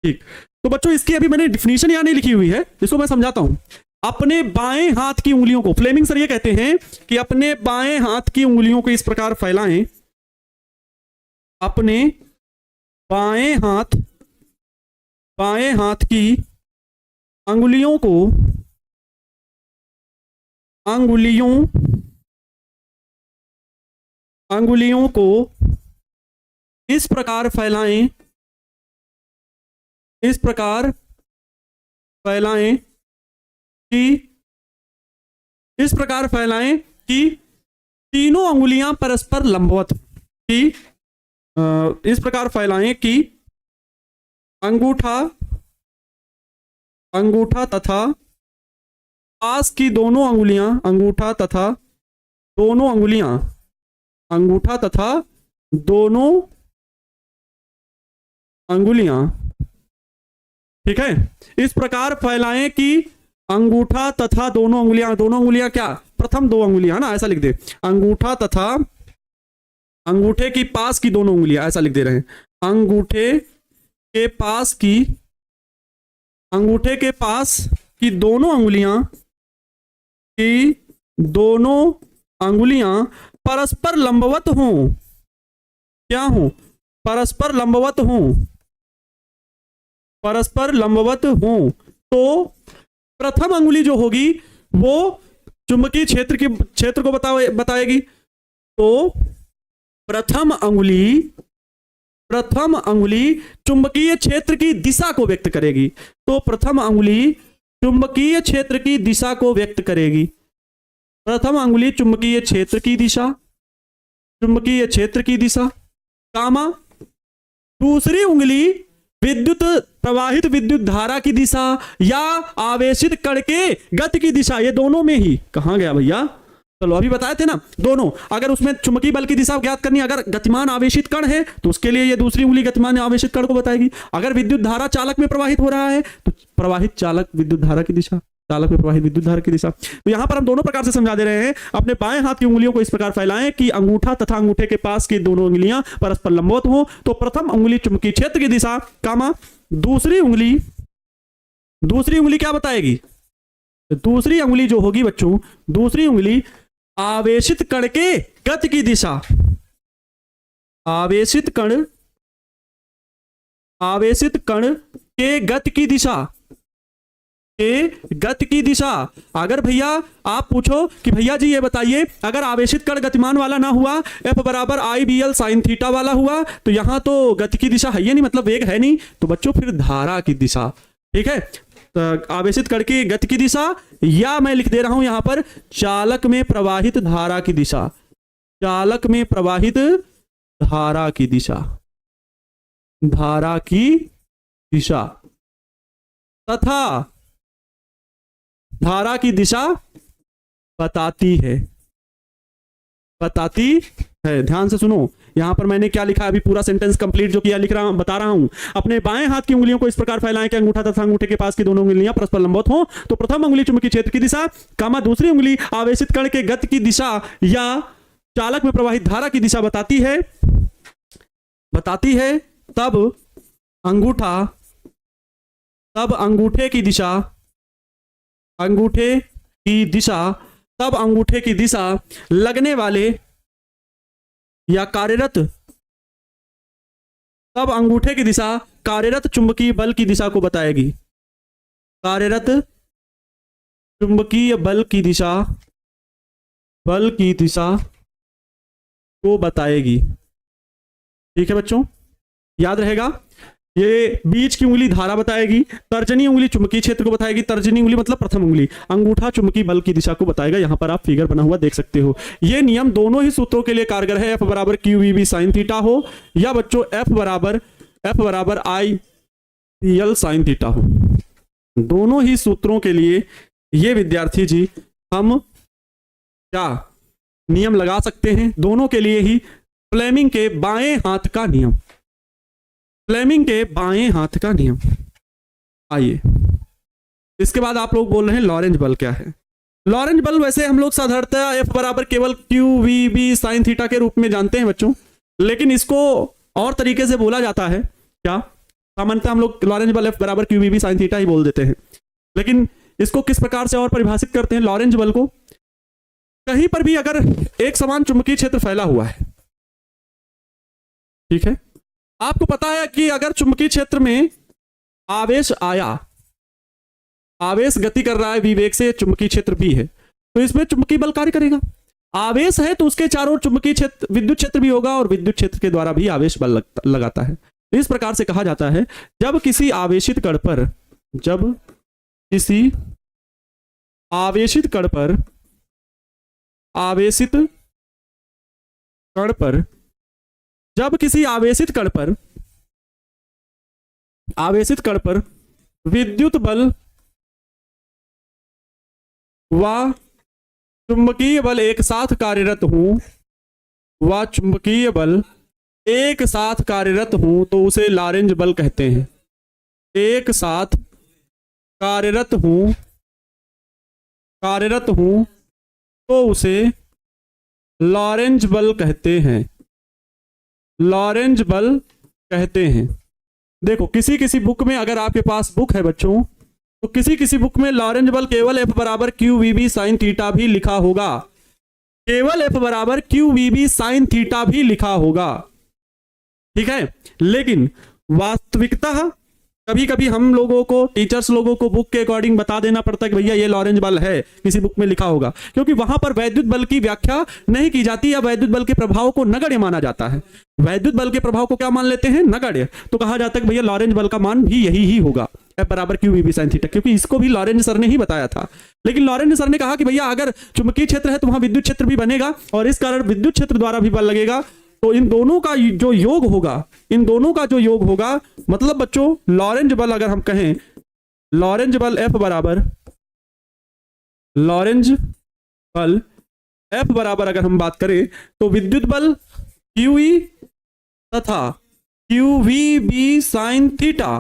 ठीक। तो बच्चों इसकी अभी मैंने डिफिनीशन यहां नहीं लिखी हुई है, इसको मैं समझाता हूं। अपने बाएं हाथ की उंगलियों को फ्लेमिंग सर ये कहते हैं कि अपने बाएं हाथ की उंगलियों को इस प्रकार फैलाएं। अपने बाएं हाथ की अंगुलियों को इस प्रकार फैलाएं कि तीनों अंगुलियां परस्पर लंबवत इस प्रकार फैलाएं कि अंगूठा तथा पास की दोनों अंगुलियां अंगूठा तथा दोनों अंगुलियां ठीक है इस प्रकार फैलाएं कि अंगूठा तथा दोनों अंगुलियां क्या? प्रथम दो अंगुलियां ना, ऐसा लिख दे। अंगूठा तथा अंगूठे की पास की दोनों उंगलियां, ऐसा लिख दे रहे हैं। अंगूठे के पास की दोनों अंगुलियां परस्पर लंबवत हों। क्या हों? परस्पर लंबवत हों। तो प्रथम अंगुली जो होगी वो चुंबकीय क्षेत्र को बताएगी। तो प्रथम अंगुली चुंबकीय क्षेत्र की दिशा को व्यक्त करेगी। तो प्रथम अंगुली चुंबकीय क्षेत्र की दिशा को व्यक्त करेगी। प्रथम अंगुली चुंबकीय क्षेत्र की दिशा कामा दूसरी उंगली प्रवाहित विद्युत धारा की दिशा या आवेशित कण के गति की दिशा। ये दोनों में ही कहां गया भैया? चलो अभी बताए थे ना दोनों, अगर उसमें चुंबकीय बल की दिशा ज्ञात करनी, अगर गतिमान आवेशित कण है तो उसके लिए ये दूसरी उंगली गतिमान आवेशित कण को बताएगी। अगर विद्युत धारा चालक में प्रवाहित हो रहा है तो प्रवाहित चालक विद्युत धारा की दिशा, चालक में प्रवाहित विद्युत धारा की दिशा। तो यहां पर हम दोनों प्रकार से समझा दे रहे हैं। अपने बाएं हाथ की उंगलियों को इस प्रकार फैलाएं कि अंगूठा तथा अंगूठे के पास की दोनों उंगलियां परस्पर लंबवत हो। तो प्रथम उंगली चुंबकीय क्षेत्र की दिशा, कामा दूसरी उंगली क्या बताएगी? दूसरी उंगली जो होगी बच्चों, दूसरी उंगली आवेशित कण के गति की दिशा, आवेशित कण के गति की दिशा, अगर भैया आप पूछो कि भैया जी ये बताइए, अगर आवेशित कण गतिमान वाला ना हुआ, F बराबर IBL sin थीटा वाला हुआ, तो यहां तो गति की दिशा है ही नहीं, मतलब वेग है नहीं, तो बच्चों फिर धारा की दिशा। ठीक है, तो आवेशित कण की गति की दिशा, या मैं लिख दे रहा हूं यहां पर चालक में प्रवाहित धारा की दिशा, चालक में प्रवाहित धारा की दिशा, तथा धारा की दिशा बताती है। ध्यान से सुनो, यहां पर मैंने क्या लिखा है, अभी पूरा सेंटेंस कंप्लीट जो किया लिख रहा हूं, बता रहा हूं। अपने बाएं हाथ की उंगलियों को इस प्रकार फैलाएं कि अंगूठा तथा अंगूठे के पास की दोनों उंगलियां परस्पर लंबवत हो। तो प्रथम उंगली चुंबकीय क्षेत्र की दिशा, कामा दूसरी उंगली आवेशित कण के गति की दिशा या चालक में प्रवाहित धारा की दिशा बताती है। तब अंगूठे की दिशा लगने वाले या कार्यरत चुंबकीय बल की दिशा को बताएगी। कार्यरत चुंबकीय बल की दिशा को बताएगी। ठीक है बच्चों, याद रहेगा। ये बीच की उंगली धारा बताएगी, तर्जनी उंगली चुंबकीय क्षेत्र को बताएगी। तर्जनी उंगली मतलब प्रथम उंगली, अंगूठा चुंबकीय बल की दिशा को बताएगा। यहां पर आप फिगर बना हुआ देख सकते हो। ये नियम दोनों ही सूत्रों के लिए कारगर है, F बराबर QVB sin थीटा हो या बच्चों F बराबर IPL sin थीटा हो। दोनों ही सूत्रों के लिए ये विद्यार्थी जी हम क्या नियम लगा सकते हैं, दोनों के लिए ही फ्लेमिंग के बाएं हाथ का नियम। आइए, इसके बाद आप लोग बोल रहे हैं लॉरेंज बल क्या है। लॉरेंज बल वैसे हम लोग साधारणतः F बराबर केवल QVB sin थीटा के रूप में जानते हैं बच्चों, लेकिन इसको और तरीके से बोला जाता है। क्या? सामान्यतः हम लोग लॉरेंज बल F बराबर QVB sin थीटा ही बोल देते हैं, लेकिन इसको किस प्रकार से और परिभाषित करते हैं लॉरेंज बल को? कहीं पर भी अगर एक समान चुंबकीय क्षेत्र फैला हुआ है, ठीक है, आपको पता है कि अगर चुंबकीय क्षेत्र में आवेश आया, आवेश गति कर रहा है विवेग से, चुंबकीय क्षेत्र भी है, तो इसमें चुंबकीय बल कार्य करेगा। आवेश है तो उसके चारों ओर चुंबकीय क्षेत्र, विद्युत क्षेत्र भी होगा और विद्युत क्षेत्र के द्वारा भी आवेश बल लगाता है। इस प्रकार से कहा जाता है, जब किसी आवेशित कण पर जब किसी आवेशित कण पर विद्युत बल व चुंबकीय बल एक साथ कार्यरत हूं तो उसे लॉरेंज बल कहते हैं। एक साथ कार्यरत हूं तो उसे लॉरेंज बल कहते हैं। देखो, किसी बुक में, अगर आपके पास बुक है बच्चों, तो किसी बुक में लॉरेंज बल केवल F बराबर QVB sin थीटा भी लिखा होगा। केवल F बराबर QVB sin थीटा भी लिखा होगा। ठीक है, लेकिन वास्तविकता कभी कभी हम लोगों को, टीचर्स लोगों को बुक के अकॉर्डिंग बता देना पड़ता है कि भैया ये लॉरेंज बल है, किसी बुक में लिखा होगा, क्योंकि वहां पर वैद्युत बल की व्याख्या नहीं की जाती या वैद्युत बल के प्रभाव को नगण्य माना जाता है। वैद्युत बल के प्रभाव को क्या मान लेते हैं? नगण्य। तो कहा जाता है कि भैया लॉरेंज बल का मान भी यही ही होगा, F बराबर QVB sin थीटा, क्योंकि इसको भी लॉरेंज सर ने ही बताया था। लेकिन लॉरेंज सर ने कहा कि भैया अगर चुंबकीय क्षेत्र है तो वहां विद्युत क्षेत्र भी बनेगा और इस कारण विद्युत क्षेत्र द्वारा भी बल लगेगा, तो इन दोनों का जो योग होगा, मतलब बच्चों लॉरेंज बल, अगर हम कहें लॉरेंज बल F बराबर अगर हम बात करें तो विद्युत बल QE तथा QVB साइन थीटा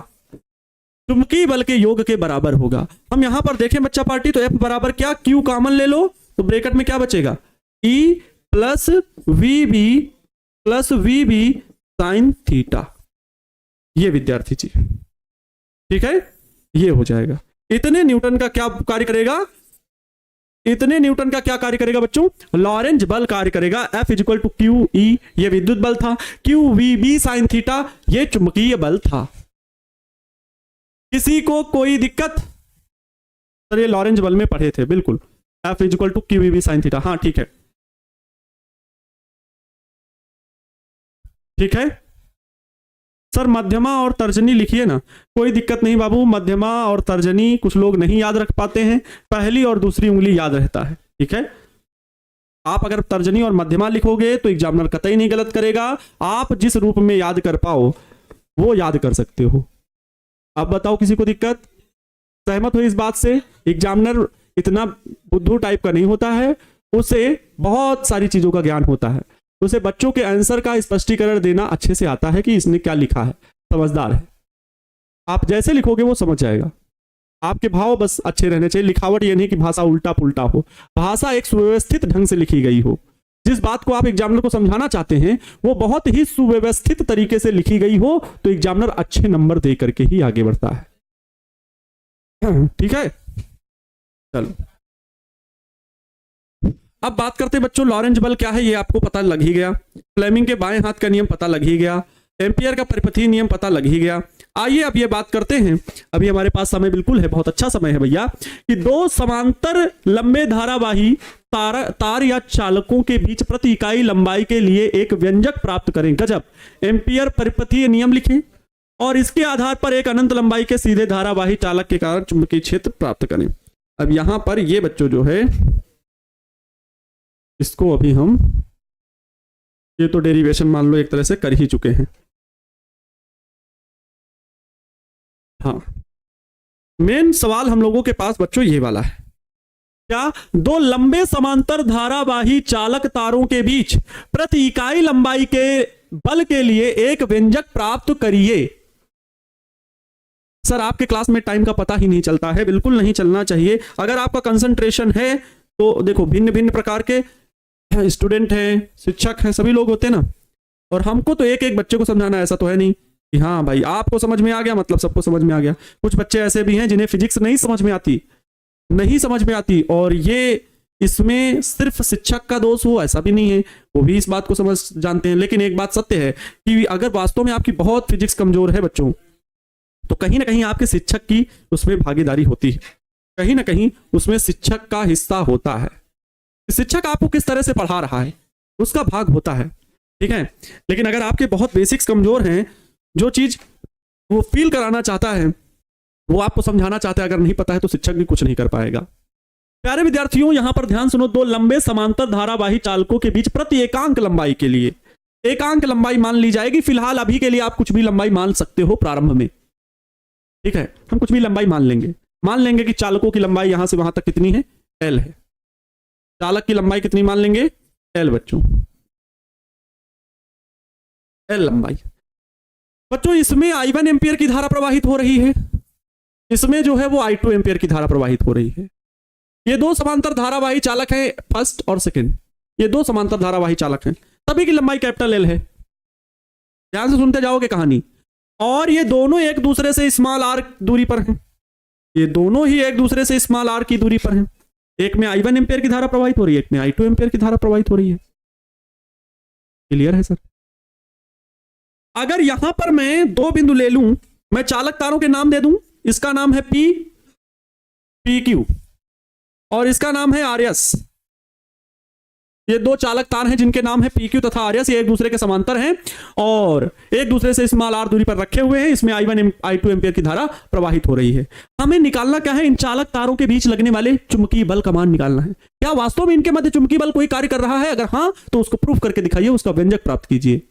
चुंबकीय बल के योग के बराबर होगा। हम यहां पर देखें बच्चा पार्टी, तो F बराबर क्या, Q कॉमन ले लो तो ब्रैकेट में क्या बचेगा, E plus VB sign theta. ये विद्यार्थी जी ठीक है, ये हो जाएगा। इतने न्यूटन का क्या कार्य करेगा, इतने न्यूटन का क्या कार्य करेगा बच्चों, लॉरेंज बल कार्य करेगा। F is equal to QE, ये विद्युत बल था, QVB साइन थीटा ये चुंबकीय बल था। किसी को कोई दिक्कत, सर ये लॉरेंज बल में पढ़े थे बिल्कुल, F is equal to QVB sine theta, हाँ ठीक है, ठीक है सर। मध्यमा और तर्जनी लिखिए ना, कोई दिक्कत नहीं बाबू, मध्यमा और तर्जनी कुछ लोग नहीं याद रख पाते हैं, पहली और दूसरी उंगली याद रहता है, ठीक है। आप अगर तर्जनी और मध्यमा लिखोगे तो एग्जामिनर कतई नहीं गलत करेगा, आप जिस रूप में याद कर पाओ वो याद कर सकते हो। अब बताओ किसी को दिक्कत, सहमत हो इस बात से? एग्जामिनर इतना बुद्धू टाइप का नहीं होता है, उसे बहुत सारी चीजों का ज्ञान होता है, उसे बच्चों के आंसर का स्पष्टीकरण देना अच्छे से आता है कि इसने क्या लिखा है, समझदार है। आप जैसे लिखोगे वो समझ जाएगा, आपके भाव बस अच्छे रहने चाहिए। लिखावट ये नहीं कि भाषा उल्टा पुल्टा हो, भाषा एक सुव्यवस्थित ढंग से लिखी गई हो, जिस बात को आप एग्जामिनर को समझाना चाहते हैं वो बहुत ही सुव्यवस्थित तरीके से लिखी गई हो, तो एग्जामिनर अच्छे नंबर दे करके ही आगे बढ़ता है, ठीक है। चलो अब बात करते हैं बच्चों, लॉरेंज बल क्या है ये आपको पता लग ही गया, फ्लेमिंग के बाएं हाथ का नियम पता लग ही गया, एम्पियर का परिपथीय नियम पता लग ही गया। आइए अब ये बात करते हैं, अभी हमारे पास समय बिल्कुल है, बहुत अच्छा समय है भैया, कि दो समांतर लंबे धारावाही तार या चालकों के बीच प्रति इकाई लंबाई के लिए एक व्यंजक प्राप्त करें। गजब, एम्पियर परिपथीय नियम लिखें और इसके आधार पर एक अनंत लंबाई के सीधे धारावाही चालक के कारण चुंबकीय क्षेत्र प्राप्त करें। अब यहां पर ये बच्चों जो है इसको अभी हम, ये तो डेरिवेशन मान लो एक तरह से कर ही चुके हैं, हाँ। मेन सवाल हम लोगों के पास बच्चों ये वाला है, क्या, दो लंबे समांतर धारावाही चालक तारों के बीच प्रति इकाई लंबाई के बल के लिए एक व्यंजक प्राप्त करिए। सर आपके क्लास में टाइम का पता ही नहीं चलता है, बिल्कुल नहीं चलना चाहिए। अगर आपका कंसंट्रेशन है तो देखो, भिन्न भिन्न प्रकार के स्टूडेंट हैं, शिक्षक हैं, सभी लोग होते हैं ना, और हमको तो एक एक बच्चे को समझाना, ऐसा तो है नहीं कि हाँ भाई आपको समझ में आ गया मतलब सबको समझ में आ गया। कुछ बच्चे ऐसे भी हैं जिन्हें फिजिक्स नहीं समझ में आती, नहीं समझ में आती, और ये इसमें सिर्फ शिक्षक का दोष हो ऐसा भी नहीं है, वो भी इस बात को समझ जानते हैं। लेकिन एक बात सत्य है कि अगर वास्तव में आपकी बहुत फिजिक्स कमजोर है बच्चों, तो कहीं ना कहीं आपके शिक्षक की उसमें भागीदारी होती है, कहीं ना कहीं उसमें शिक्षक का हिस्सा होता है। शिक्षक आपको किस तरह से पढ़ा रहा है उसका भाग होता है, ठीक है। लेकिन अगर आपके बहुत बेसिक्स कमजोर हैं, जो चीज वो फील कराना चाहता है वो आपको समझाना चाहता है, अगर नहीं पता है तो शिक्षक भी कुछ नहीं कर पाएगा। प्यारे विद्यार्थियों यहां पर ध्यान सुनो, दो लंबे समांतर धारावाही चालकों के बीच प्रति एकांक लंबाई के लिए, एकांक लंबाई मान ली जाएगी, फिलहाल अभी के लिए आप कुछ भी लंबाई मान सकते हो प्रारंभ में, ठीक है। हम कुछ भी लंबाई मान लेंगे कि चालकों की लंबाई यहां से वहां तक कितनी है, L है। चालक की लंबाई कितनी मान लेंगे, L बच्चों, L लंबाई। बच्चों इसमें I1 एम्पियर की धारा प्रवाहित हो रही है, इसमें जो है वो I2 एम्पियर की धारा प्रवाहित हो रही है। ये दो समांतर धारावाही चालक हैं, फर्स्ट और सेकंड, ये दो समांतर धारावाही चालक हैं, सभी की लंबाई कैपिटल L है। ध्यान से सुनते जाओगे कहानी। और ये दोनों एक दूसरे से स्मॉल r दूरी पर हैं, ये दोनों ही एक दूसरे से स्मॉल r की दूरी पर हैं। एक में I1 एम्पियर की धारा प्रवाहित हो रही है, एक में I2 एम्पियर की धारा प्रवाहित हो रही है। क्लियर है सर? अगर यहां पर मैं दो बिंदु ले लूं, मैं चालक तारों के नाम दे दूं, इसका नाम है P, PQ और इसका नाम है RS। ये दो चालक तार हैं जिनके नाम है PQ तथा RS, ये एक दूसरे के समांतर हैं और एक दूसरे से स्मॉल r दूरी पर रखे हुए हैं। इसमें I1 I2 एम्पियर की धारा प्रवाहित हो रही है। हमें निकालना क्या है, इन चालक तारों के बीच लगने वाले चुंबकीय बल का मान निकालना है। क्या वास्तव में इनके मध्य चुंबकीय बल कोई कार्य कर रहा है? अगर हाँ तो उसको प्रूफ करके दिखाइए, उसका व्यंजक प्राप्त कीजिए।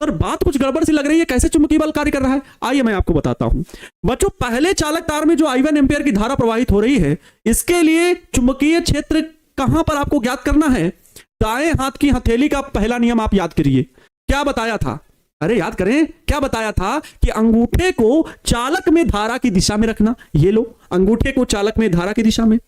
सर बात कुछ गड़बड़ सी लग रही है, कैसे चुंबकीय बल कार्य कर रहा है? आइए मैं आपको बताता हूं। बच्चों पहले चालक तार में जो I1 एम्पियर की धारा प्रवाहित हो रही है, इसके लिए चुंबकीय क्षेत्र कहां पर आपको ज्ञात करना है? दाएं हाथ की हथेली का पहला नियम आप याद करिए। क्या बताया था? अरे याद करें, क्या बताया था कि अंगूठे को चालक में धारा की दिशा में रखना। ये लो, अंगूठे को चालक में धारा की दिशा में।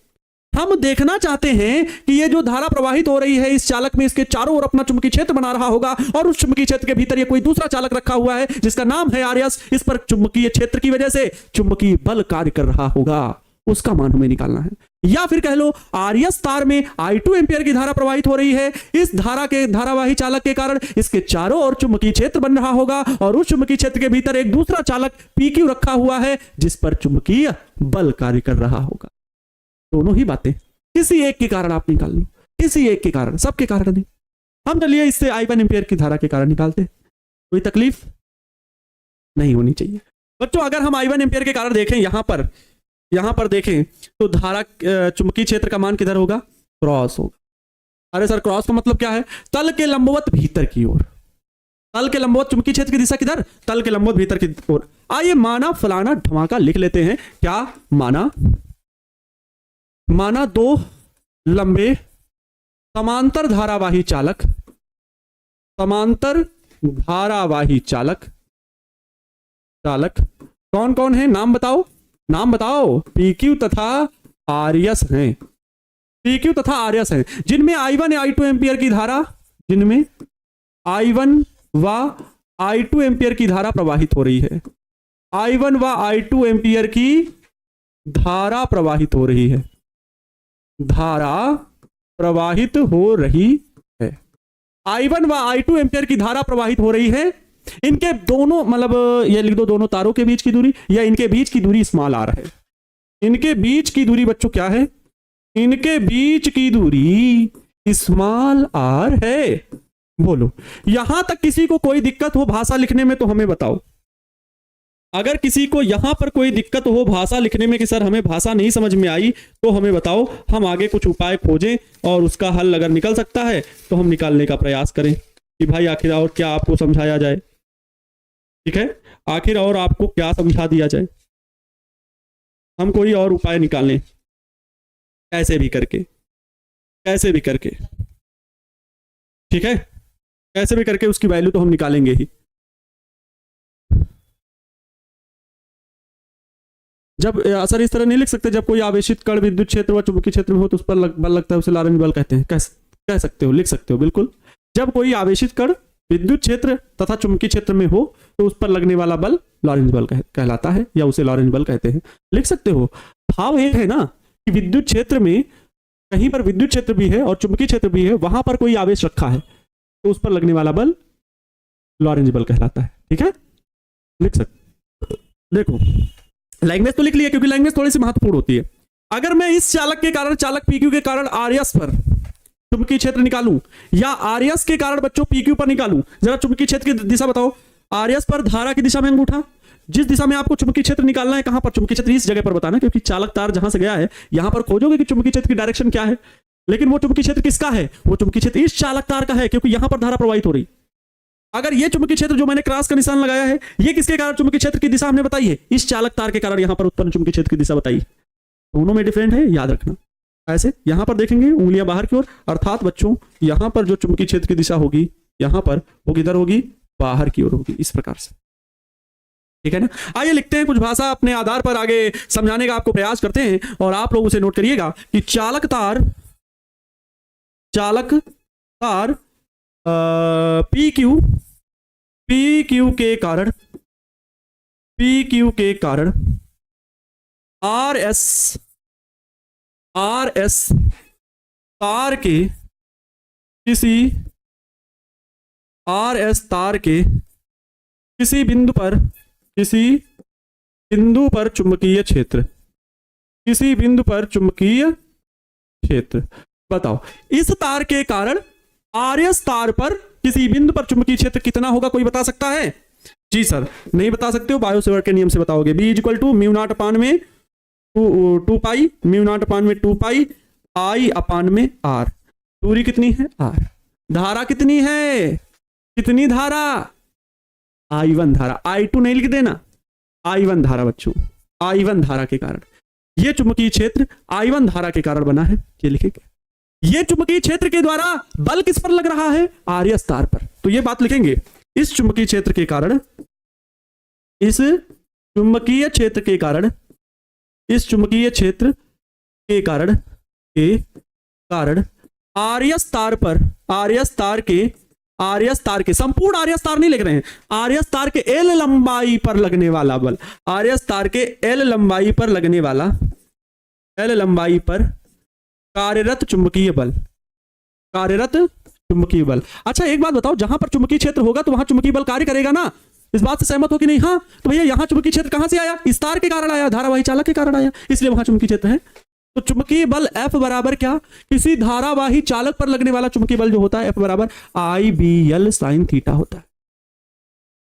हम देखना चाहते हैं कि ये जो धारा प्रवाहित हो रही है इस चालक में, इसके चारों ओर अपना चुंबकीय क्षेत्र बना रहा होगा और उस चुंबकीय क्षेत्र के भीतर ये कोई दूसरा चालक रखा हुआ है जिसका नाम है आरएस। इस पर चुंबकीय क्षेत्र की वजह से चुंबकीय बल कार्य कर रहा होगा, उसका मान हमें निकालना है। या फिर कह लो आरएस तार में I2 एंपियर की धारा प्रवाहित हो रही है। इस धारा के धारावाही चालक के कारण इसके चारों ओर चुंबकीय क्षेत्र बन रहा होगा और उस चुंबकीय क्षेत्र के भीतर एक दूसरा चालक PQ रखा हुआ है जिस पर चुंबकीय बल कार्य कर रहा होगा। दोनों ही बातें किसी एक के कारण आप निकाल लो, किसी एक के कारण, सबके कारण नहीं। हम चलिए इससे I1 एंपियर की धारा के कारण निकालते, कोई तकलीफ नहीं होनी चाहिए बच्चों। अगर हम I1 एंपियर के कारण देखें, यहां पर देखें तो धारा चुंबकीय क्षेत्र का मान किधर होगा? क्रॉस होगा। अरे सर क्रॉस का मतलब क्या है? तल के लंबवत भीतर की ओर। तल के लंबवत चुंबकीय क्षेत्र की दिशा किधर? तल के लंबवत भीतर की ओर। आइए माना फलाना धमाका लिख लेते हैं। क्या माना दो लंबे समांतर धारावाही चालक, कौन कौन है? नाम बताओ। PQ तथा आरएस हैं, जिनमें I1 I2 एंपियर की धारा, जिनमें I1 व I2 एंपियर की धारा प्रवाहित हो रही है। I1 व I2 एंपियर की धारा प्रवाहित हो रही है, I1 व I2 एंपियर की धारा प्रवाहित हो रही है। इनके दोनों, मतलब ये लिख दो, दोनों तारों के बीच की दूरी या इनके बीच की दूरी स्मॉल r है। इनके बीच की दूरी बच्चों क्या है? इनके बीच की दूरी स्मॉल r है। बोलो, यहां तक किसी को कोई दिक्कत हो भाषा लिखने में तो हमें बताओ। अगर किसी को यहां पर कोई दिक्कत हो भाषा लिखने में कि सर हमें भाषा नहीं समझ में आई, तो हमें बताओ, हम आगे कुछ उपाय खोजें और उसका हल अगर निकल सकता है तो हम निकालने का प्रयास करें कि भाई आखिर और क्या आपको समझाया जाए। ठीक है, आखिर और आपको क्या समझा दिया जाए, हम कोई और उपाय निकालें, कैसे भी करके। ठीक है, कैसे भी करके उसकी वैल्यू तो हम निकालेंगे ही। जब असर इस तरह नहीं लिख सकते, जब कोई आवेशित कण विद्युत क्षेत्र व चुंबकीय क्षेत्र में हो तो उस पर बल लगता है, उसे लॉरेंज बल कहते हैं। कह सकते हो, लिख सकते हो, बिल्कुल। जब कोई आवेशित कण विद्युत क्षेत्र तथा चुंबकीय क्षेत्र में हो तो उस पर लगने वाला बल लॉरेंज बल कहलाता है, या उसे लॉरेंज बल कहते हैं। लिख सकते हो। भाव एक है ना कि विद्युत क्षेत्र में, कहीं पर विद्युत क्षेत्र भी है और चुंबकीय क्षेत्र भी है, वहां पर कोई आवेश रखा है तो उस पर लगने वाला बल लॉरेंज बल कहलाता है। ठीक है, लिख सकते। देखो, लैंग्वेज तो लिख लिया क्योंकि लैंग्वेज थोड़ी सी महत्वपूर्ण होती है। अगर मैं इस चालक के कारण, चालक PQ के कारण आरएस पर चुंबकीय क्षेत्र निकालूं, या आरएस के कारण बच्चों PQ पर निकालूं, जरा चुंबकीय क्षेत्र की दिशा बताओ। आरएस पर धारा की दिशा में अंगूठा, जिस दिशा में आपको चुंबकीय क्षेत्र निकालना है, कहां पर चुंबकीय क्षेत्र, इस जगह पर बताना, क्योंकि चालक तार जहां से गया है यहां पर खोजोगे कि चुंबकीय क्षेत्र की डायरेक्शन क्या है। लेकिन वो चुंबकीय क्षेत्र किसका है? वो चुंबकीय क्षेत्र इस चालक तार का है, क्योंकि यहां पर धारा प्रवाहित हो रही। अगर ये चुंबकीय क्षेत्र जो मैंने क्रॉस का निशान लगाया है, ये किसके कारण चुंबकीय क्षेत्र की दिशा हमने बताई है? इस चालक तार के कारण यहां पर उत्पन्न चुंबकीय क्षेत्र की दिशा बताई। दोनों में डिफरेंट है, याद रखना। ऐसे यहां पर देखेंगे उंगलियां बाहर की ओर, अर्थात बच्चों यहां पर जो चुंबकीय क्षेत्र की दिशा होगी, यहां पर वो किधर होगी? बाहर की ओर होगी, इस प्रकार से। ठीक है ना। आइए लिखते हैं, कुछ भाषा अपने आधार पर आगे समझाने का आपको प्रयास करते हैं, और आप लोग उसे नोट करिएगा कि चालक तार PQ के कारण RS तार के किसी बिंदु पर चुंबकीय क्षेत्र, बताओ इस तार के कारण आरएस तार पर किसी बिंदु पर चुंबकीय क्षेत्र कितना होगा? कोई बता सकता है? जी सर, नहीं बता सकते हो, बायो सेवर्ट के नियम से बताओगे। B = म्यू पाई I/r। दूरी कितनी है? r। धारा कितनी है? कितनी धारा? I1 धारा। I2 नहीं लिख देना, I1 धारा बच्चों। I1 धारा के कारण ये चुंबकीय क्षेत्र I1 धारा के कारण बना है, ये लिखेंगे। ये चुंबकीय क्षेत्र के द्वारा बल किस पर लग रहा है? आर्यस तार पर। तो ये बात लिखेंगे, इस चुंबकीय क्षेत्र के कारण, इस चुंबकीय क्षेत्र के कारण, इस चुंबकीय क्षेत्र के कारण आर्यस तार पर, आर्यस तार के संपूर्ण आर्यस तार नहीं लिख रहे हैं, आर्यस तार के एल लंबाई पर लगने वाला बल, आर्यस तार के एल लंबाई पर लगने वाला, एल लंबाई पर कार्यरत चुंबकीय बल, कार्यरत चुंबकीय बल। अच्छा एक बात बताओ, जहां पर चुंबकीय क्षेत्र होगा तो वहां चुंबकीय बल कार्य करेगा ना? इस बात से सहमत हो कि नहीं? हाँ, तो भैया यहां चुंबकीय क्षेत्र कहां से आया? इस तार के कारण आया, धारावाही चालक के कारण आया, इसलिए वहां चुंबकीय क्षेत्र है। तो चुंबकीय बल F बराबर क्या? किसी धारावाही चालक पर लगने वाला चुंबकीय बल जो होता है F बराबर IBL sin थीटा होता है,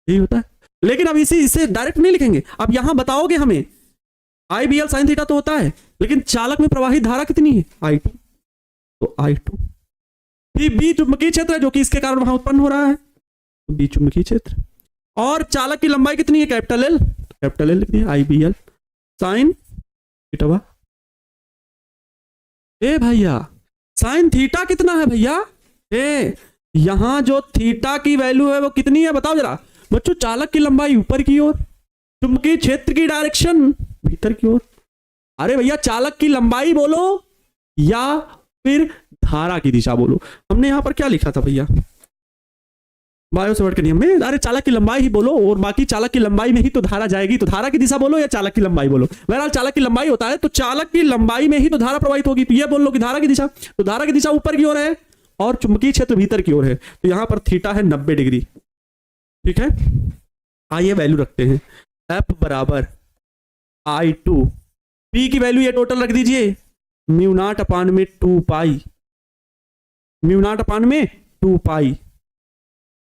यही होता है। लेकिन अब इसे डायरेक्ट नहीं लिखेंगे, अब यहां बताओगे हमें IBL sin थीटा तो होता है, लेकिन चालक में प्रवाहित धारा कितनी है? I2, तो I2। फिर B चुंबकीय क्षेत्र है जो कि इसके कारण वहां उत्पन्न हो रहा है, तो B चुंबकीय क्षेत्र। और चालक की लंबाई कितनी है? कैपिटल L, कैपिटल L लिख दिया, IBL sin थीटा। ए भैया साइन थीटा कितना है भैया? यहां जो थीटा की वैल्यू है वो कितनी है बताओ जरा बच्चों। चालक की लंबाई ऊपर की ओर, चुंबकीय क्षेत्र की डायरेक्शन भीतर की ओर। अरे भैया चालक की लंबाई बोलो या फिर धारा की दिशा बोलो। हमने यहां पर क्या लिखा था भैया बायो सेवर्ट के नियम में? अरे चालक की लंबाई ही बोलो, और बाकी चालक की लंबाई में ही तो धारा जाएगी, तो धारा की दिशा बोलो या चालक की लंबाई बोलो। बहरहाल चालक की लंबाई होता है, तो चालक की लंबाई में ही तो धारा प्रवाहित होगी, तो ये बोल लो कि धारा की दिशा, तो धारा की दिशा ऊपर की ओर है और चुंबकीय क्षेत्र भीतर की ओर है, तो यहां पर थीटा है 90 डिग्री। ठीक है, आइए वैल्यू रखते हैं। F बराबर I2, P की वैल्यू ये टोटल रख दीजिए म्यू नॉट अपान में 2 पाई, म्यू नॉट अपान में 2 पाई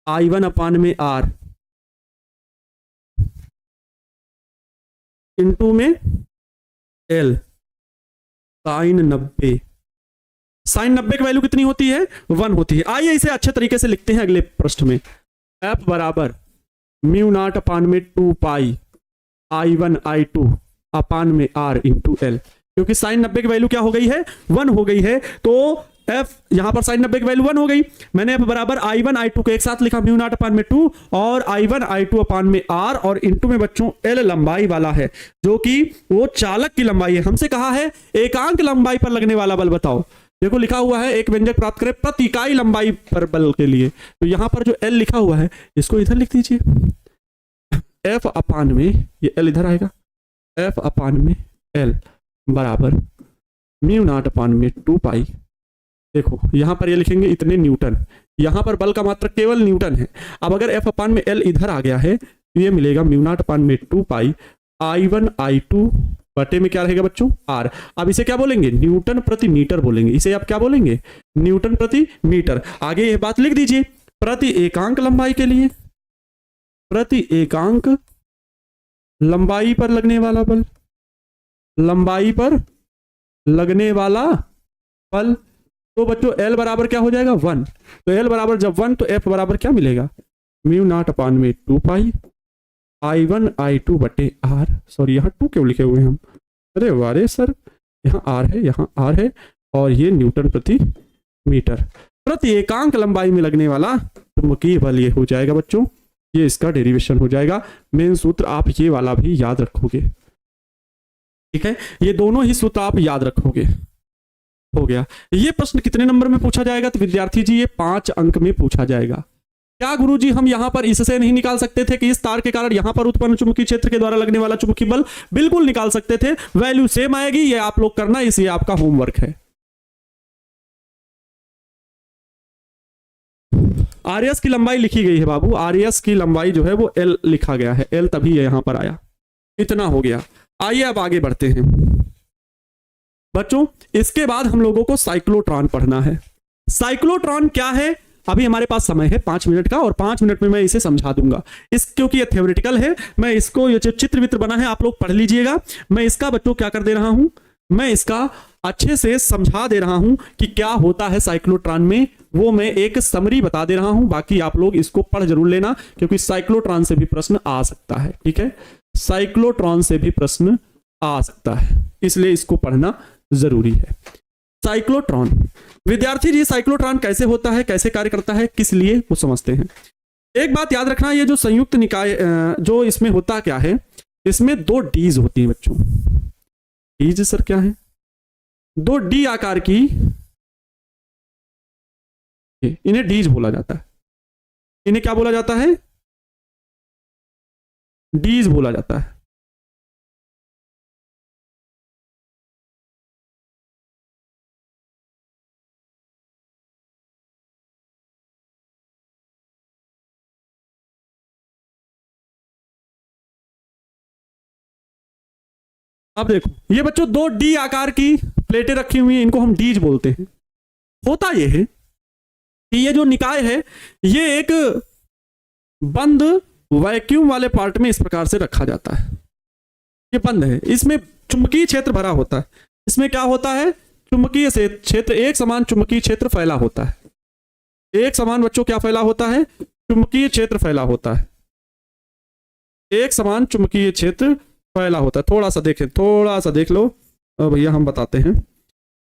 I1 अपान में R इंटू में L साइन 90। साइन 90 की वैल्यू कितनी होती है? 1 होती है। आइए इसे अच्छे तरीके से लिखते हैं अगले पृष्ठ में। F बराबर म्यू नॉट अपान में 2 पाई I1 I2 अपान में R इंटू L, क्योंकि साइन 90 की वैल्यू क्या हो गई है? 1 हो गई है, तो F यहां पर साइन 90 की वैल्यू 1 हो गई। मैंने F बराबर I1 I2 को एक साथ लिखा म्यू नॉट अपान में 2 और I1 I2 अपान में R, और इंटू में बच्चों L लंबाई वाला है जो कि वो चालक की लंबाई है। हमसे कहा है एकांक लंबाई पर लगने वाला बल बताओ। देखो लिखा हुआ है एक व्यंजक प्राप्त करें प्रति इकाई लंबाई पर बल के लिए, तो यहां पर जो L लिखा हुआ है इसको इधर लिख दीजिए। F अपान में ये L इधर आएगा, F अपान में L बराबर म्यू नॉट अपान में 2 पाई। देखो यहां पर ये लिखेंगे इतने न्यूटन, यहां पर बल का मात्रक केवल न्यूटन है। अब अगर F अपान में L इधर आ गया है तो ये मिलेगा म्यू नॉट अपान में 2 पाई I1 I2 बटे में क्या रहेगा बच्चों? R। अब इसे क्या बोलेंगे? न्यूटन प्रति मीटर बोलेंगे। इसे आप क्या बोलेंगे? न्यूटन प्रति मीटर। आगे ये बात लिख दीजिए प्रति एकांक लंबाई के लिए, प्रति एकांक लंबाई पर लगने वाला बल, लंबाई पर लगने वाला बल। तो बच्चों L बराबर क्या हो जाएगा? 1। तो L बराबर जब 1 तो F बराबर क्या मिलेगा? म्यू नॉट अपान में 2 पाई I1 I2 बटे R। सॉरी यहाँ 2 क्यों लिखे हुए हैं हम? अरे वारे सर, यहाँ R है, यहाँ R है, और ये न्यूटन प्रति मीटर। प्रति एकांक लंबाई में लगने वाला चुंबकीय बल ये हो जाएगा बच्चों, ये इसका डेरिवेशन हो जाएगा। मेन सूत्र आप ये वाला भी याद रखोगे। ठीक है, ये दोनों ही सूत्र आप याद रखोगे। हो गया। ये प्रश्न कितने नंबर में पूछा जाएगा? तो विद्यार्थी जी ये 5 अंक में पूछा जाएगा। क्या गुरुजी हम यहां पर इससे नहीं निकाल सकते थे कि इस तार के कारण यहां पर उत्पन्न चुंबकीय क्षेत्र के द्वारा लगने वाला चुंबकीय बल? बिल्कुल निकाल सकते थे, वैल्यू सेम आएगी। ये आप लोग करना, इसे आपका होमवर्क है। आरएस की लंबाई लिखी गई है बाबू, आरएस की लंबाई जो है वो L लिखा गया है, L तभी यहां पर आया। इतना हो गया। आइए अब आगे बढ़ते हैं बच्चों। इसके बाद हम लोगों को साइक्लोट्रॉन पढ़ना है। साइक्लोट्रॉन क्या है? अभी हमारे पास समय है 5 मिनट का, और 5 मिनट में मैं इसे समझा दूंगा। क्योंकि ये थ्योरेटिकल है, मैं इसको, ये जो चित्र वित्र बना है आप लोग पढ़ लीजिएगा। मैं इसका बच्चों क्या कर दे रहा हूं, मैं इसका अच्छे से समझा दे रहा हूं कि क्या होता है साइक्लोट्रॉन में, वो मैं एक समरी बता दे रहा हूं। बाकी आप लोग इसको पढ़ जरूर लेना, क्योंकि साइक्लोट्रॉन से भी प्रश्न आ सकता है। ठीक है, साइक्लोट्रॉन से भी प्रश्न आ सकता है, इसलिए इसको पढ़ना जरूरी है। साइक्लोट्रॉन। विद्यार्थी जी साइक्लोट्रॉन कैसे होता है, कैसे कार्य करता है, किस लिए, वो समझते हैं। एक बात याद रखना, ये जो संयुक्त निकाय जो इसमें होता क्या है, इसमें 2 डीज होती हैं बच्चों। डीज सर क्या है? 2 डी आकार की, इन्हें डीज बोला जाता है। इन्हें क्या बोला जाता है? डीज बोला जाता है। अब देखो ये बच्चों 2 डी आकार की प्लेटें रखी हुई हैं, इनको हम डीज बोलते हैं। होता यह है कि ये जो निकाय है ये एक बंद वैक्यूम वाले पार्ट में इस प्रकार से रखा जाता है। ये बंद है, इसमें चुंबकीय क्षेत्र भरा होता है। इसमें क्या होता है? चुंबकीय क्षेत्र, एक समान चुंबकीय क्षेत्र फैला होता है। एक समान बच्चों क्या फैला होता है? चुंबकीय क्षेत्र फैला होता है। एक समान चुंबकीय क्षेत्र फैला होता है। थोड़ा सा देख लो भैया, हम बताते हैं,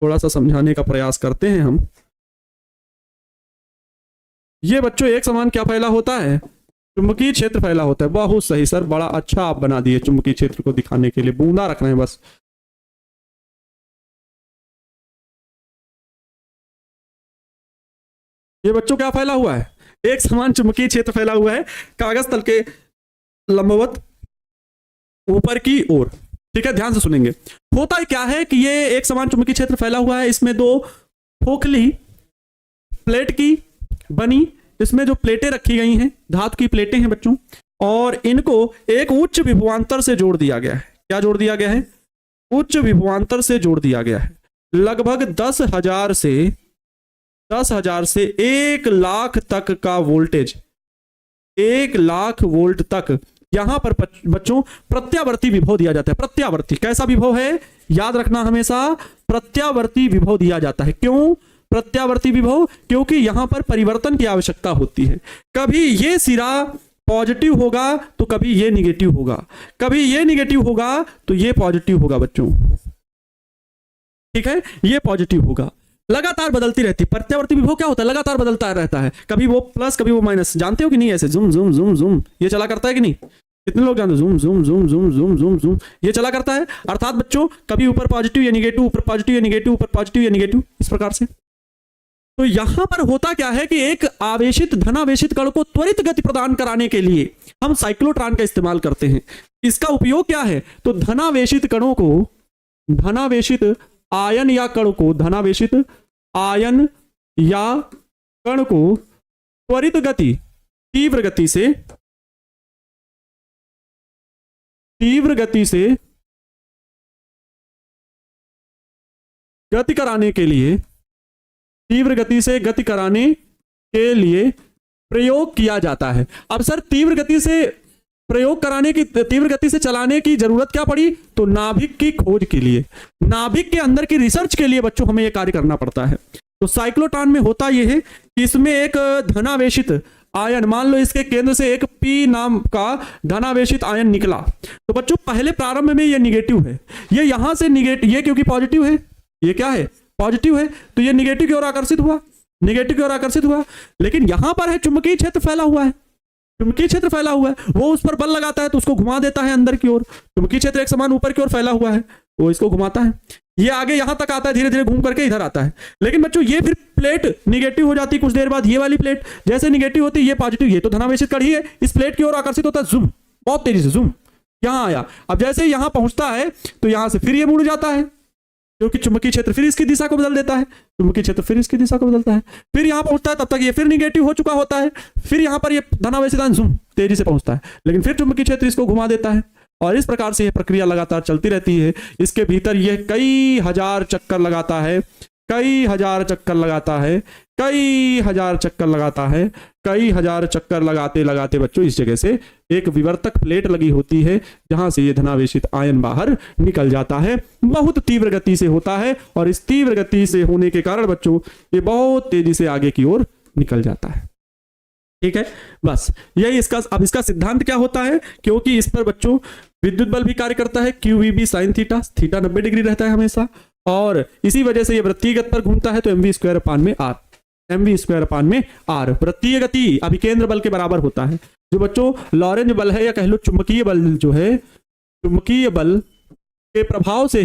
थोड़ा सा समझाने का प्रयास करते हैं हम। ये बच्चों एक समान क्या फैला होता है? चुंबकीय क्षेत्र फैला होता है। बहुत सही सर, बड़ा अच्छा आप बना दिए चुंबकीय क्षेत्र को दिखाने के लिए, बूंदा रखना है बस। ये बच्चों क्या फैला हुआ है? एक समान चुंबकीय क्षेत्र फैला हुआ है कागज तल के लंबवत ऊपर की ओर। ठीक है, ध्यान से सुनेंगे। होता क्या है कि ये एक समान चुंबकीय क्षेत्र फैला हुआ है, इसमें 2 खोखली प्लेट की बनी, इसमें जो प्लेटें रखी गई हैं धातु की प्लेटें हैं बच्चों, और इनको एक उच्च विभवांतर से जोड़ दिया गया है। क्या जोड़ दिया गया है? उच्च विभवांतर से जोड़ दिया गया है। लगभग 10,000 से 1 लाख तक का वोल्टेज, 1 लाख वोल्ट तक यहां पर बच्चों प्रत्यावर्ती विभव दिया जाता है। प्रत्यावर्ती कैसा विभव है? याद रखना हमेशा, प्रत्यावर्ती विभव दिया जाता है। क्यों प्रत्यावर्ती विभव? क्योंकि यहां पर परिवर्तन की आवश्यकता होती है। कभी ये सिरा पॉजिटिव होगा तो कभी ये निगेटिव होगा, कभी ये निगेटिव होगा तो ये पॉजिटिव होगा बच्चों। ठीक है, ये पॉजिटिव होगा, लगातार बदलती रहती। प्रत्यावर्ती विभव क्या होता है? लगातार बदलता रहता है, कभी वो प्लस कभी वो माइनस। जानते हो कि नहीं? ऐसे जुम जुम जुम जुम ये चला करता है कि नहीं? कितने लोग जानते हो? जुम जुम जुम जुम जुम जुम जुम ये चला करता है। अर्थात बच्चों कभी ऊपर पॉजिटिव या निगेटिव, ऊपर पॉजिटिव या निगेटिव, ऊपर पॉजिटिव या निगेटिव, इस प्रकार से। तो यहां पर होता क्या है कि एक आवेशित धनावेशित कण को त्वरित गति प्रदान कराने के लिए हम साइक्लोट्रॉन का इस्तेमाल करते हैं। इसका उपयोग क्या है? तो धनावेशित कणों को, धनावेशित आयन या कण को, धनावेशित आयन या कण को त्वरित गति, तीव्र गति से गति कराने के लिए, तीव्र गति से गति कराने के लिए प्रयोग किया जाता है। अब सर तीव्र गति से प्रयोग कराने की, तीव्र गति से चलाने की जरूरत क्या पड़ी? तो नाभिक की खोज के लिए, नाभिक के अंदर की रिसर्च के लिए बच्चों हमें यह कार्य करना पड़ता है। तो साइक्लोट्रॉन में होता यह है कि इसमें एक धनावेशित आयन, मान लो इसके केंद्र से एक P नाम का धनावेशित आयन निकला, तो बच्चों पहले प्रारंभ में ये निगेटिव है, ये यहां से निगेटिव, ये क्योंकि पॉजिटिव है, ये क्या है? पॉजिटिव है, तो ये निगेटिव की ओर आकर्षित हुआ, निगेटिव की ओर आकर्षित हुआ। लेकिन यहां पर है चुंबकीय क्षेत्र फैला हुआ है, चुंबकीय क्षेत्र फैला हुआ है, वो उस पर बल लगाता है तो उसको घुमा देता है अंदर की ओर। चुंबकीय क्षेत्र एक समान ऊपर की ओर फैला हुआ है, वो इसको घुमाता है, ये आगे यहां तक आता है, धीरे धीरे घूम करके इधर आता है। लेकिन बच्चों ये फिर प्लेट निगेटिव हो जाती, कुछ देर बाद ये वाली प्लेट जैसे निगेटिव होती है, ये पॉजिटिव, ये तो धनावेशित कण ही है, इस प्लेट की ओर आकर्षित होता है, जुम, बहुत तेजी से जुम, यहां आया। अब जैसे यहां पहुंचता है तो यहां से फिर ये मुड़ जाता है, क्योंकि चुंबकीय क्षेत्र फिर इसकी दिशा को बदल देता है, चुंबकीय क्षेत्र फिर इसकी दिशा को बदलता है, फिर यहां पहुंचता है, तब तक ये फिर निगेटिव हो चुका होता है, फिर यहां पर ये धनावेशित आयन जुम तेजी से पहुंचता है, लेकिन फिर चुंबकीय क्षेत्र इसको घुमा देता है, और इस प्रकार से यह प्रक्रिया लगातार चलती रहती है। इसके भीतर यह कई हजार चक्कर लगाता है, कई हजार चक्कर लगाता है, कई हजार चक्कर लगाता है, कई हजार चक्कर लगाते लगाते बच्चों इस जगह से एक विवर्तक प्लेट लगी होती है, जहां से ये धनावेशित आयन बाहर निकल जाता है। बहुत तीव्र गति से होता है, और इस तीव्र गति से होने के कारण बच्चों ये बहुत तेजी से आगे की ओर निकल जाता है। ठीक है, बस यही इसका। अब इसका सिद्धांत क्या होता है? क्योंकि इस पर बच्चों विद्युत बल भी कार्य करता है, QVB sin theta, theta 90 degree रहता है हमेशा, और इसी वजह से ये वृत्तीय गति पर घूमता है तो mv² वृत्तीय गति अभिकेंद्र बल के बराबर होता है। जो बच्चों लॉरेंज बल है या कह लो चुंबकीय बल जो है, चुंबकीय बल के प्रभाव से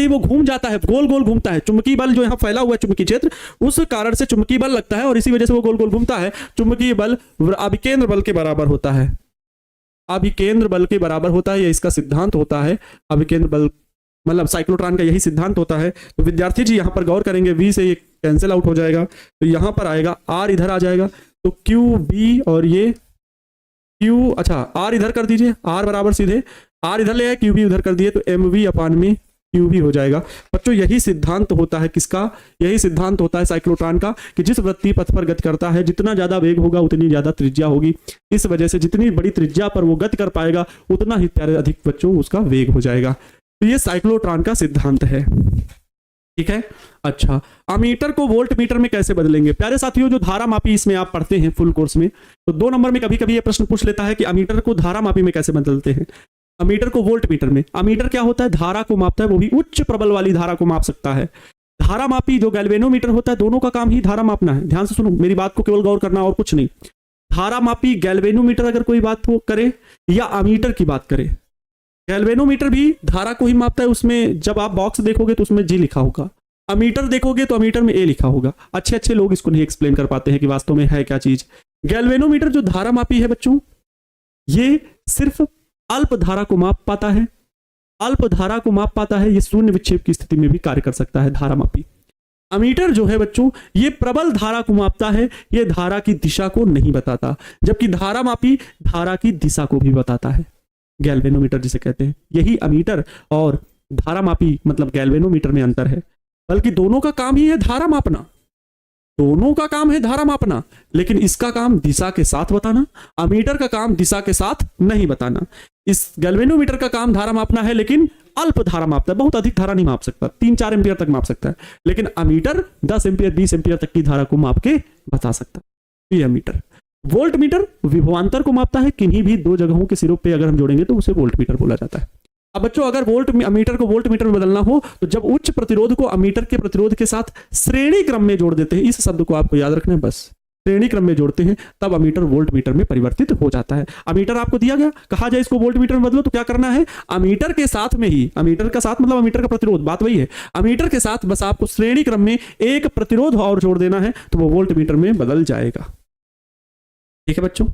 ही वो घूम जाता है, गोल गोल घूमता है। चुंबकीय बल जो यहाँ फैला हुआ है चुंबकीय क्षेत्र, उस कारण से चुंबकीय बल लगता है और इसी वजह से वो गोल गोल घूमता है। चुंबकीय बल अभिकेंद्र बल के बराबर होता है, अभिकेंद्र बल के बराबर होता है। ये इसका सिद्धांत होता है, अभिकेंद्र बल मतलब साइक्लोट्रॉन का यही सिद्धांत होता है। तो विद्यार्थी जी यहाँ पर गौर करेंगे, v से ये कैंसिल आउट हो जाएगा तो यहाँ पर आएगा r, इधर आ जाएगा तो QB और ये Q, अच्छा r इधर कर दीजिए, r बराबर सीधे r इधर ले आए, QB उधर कर दिए तो mv/QB हो जाएगा। बच्चों यही सिद्धांत होता है किसका, यही सिद्धांत होता है साइक्लोट्रॉन का कि जिस वृत्तीय पथ पर गति करता है जितना ज्यादा वेग होगा उतनी ज्यादा त्रिज्या होगी। इस वजह से जितनी बड़ी त्रिज्या पर वो गति कर पाएगा उतना ही प्यारे अधिक बच्चों उसका वेग हो जाएगा। तो ये साइक्लोट्रॉन का सिद्धांत है, ठीक है। अच्छा, अमीटर को वोल्ट मीटर में कैसे बदलेंगे? प्यारे साथियों, जो धारा मापी इसमें आप पढ़ते हैं फुल कोर्स में, तो 2 नंबर में कभी कभी ये प्रश्न पूछ लेता है कि अमीटर को धारा मापी में कैसे बदलते हैं। अमीटर को वोल्ट मीटर में, अमीटर क्या होता है, धारा को मापता है, वो भी उच्च प्रबल वाली धारा को माप सकता है। धारा मापी जो गैल्वेनोमीटर होता है, दोनों का काम ही धारा मापना है। ध्यान से सुनो, मेरी बात को केवल गौर करना और कुछ नहीं। धारा मापी गैल्वेनोमीटर अगर कोई बात हो करे या अमीटर की बात करे, गैल्वेनोमीटर भी धारा को ही मापता है। उसमें जब आप बॉक्स देखोगे तो उसमें G लिखा होगा, अमीटर देखोगे तो अमीटर में A लिखा होगा। अच्छे लोग इसको नहीं एक्सप्लेन कर पाते हैं कि वास्तव में है क्या चीज। गैल्वेनोमीटर जो धारा मापी है बच्चों, ये सिर्फ अल्प धारा को माप पाता है, अल्प धारा को माप पाता है। ये शून्य विक्षेप की स्थिति में भी कार्य कर सकता है धारा मापी। अमीटर जो है बच्चों, ये प्रबल धारा को मापता है, ये धारा की दिशा को नहीं बताता, जबकि धारा मापी धारा की दिशा को भी बताता है। गैल्वेनोमीटर जिसे कहते हैं, यही अमीटर और धारा मापी मतलब गैल्वेनोमीटर में अंतर है। बल्कि दोनों का काम ही है धारा मापना, दोनों का काम है धारा मापना, लेकिन इसका काम दिशा के साथ बताना, अमीटर का काम दिशा के साथ नहीं बताना। इस गैल्वेनोमीटर का काम धारा मापना है, लेकिन अल्प धारा मापता है, बहुत अधिक धारा नहीं माप सकता, 3-4 एम्पियर तक माप सकता है। लेकिन अमीटर 10 एम्पियर 20 एम्पियर तक की धारा को माप के बता सकता है। ये अमीटर। वोल्ट मीटर विभवांतर को मापता है, किन्हीं भी 2 जगहों के सिरों पे अगर हम जोड़ेंगे तो उसे वोल्ट मीटर बोला जाता है। अब बच्चों अगर अमीटर को वोल्ट मीटर में बदलना हो तो जब उच्च प्रतिरोध को अमीटर के प्रतिरोध के साथ श्रेणी क्रम में जोड़ देते हैं, इस शब्द को आपको याद रखना है, बस श्रेणी क्रम में जोड़ते हैं, तब अमीटर वोल्ट मीटर में परिवर्तित हो जाता है। अमीटर आपको दिया गया, कहा जाए इसको वोल्ट मीटर में बदलो तो क्या करना है, अमीटर के साथ में ही, अमीटर का साथ मतलब अमीटर का प्रतिरोध, बात वही है, अमीटर के साथ बस आपको श्रेणी क्रम में एक प्रतिरोध और जोड़ देना है तो वो वोल्ट मीटर में बदल जाएगा। ठीक है बच्चों,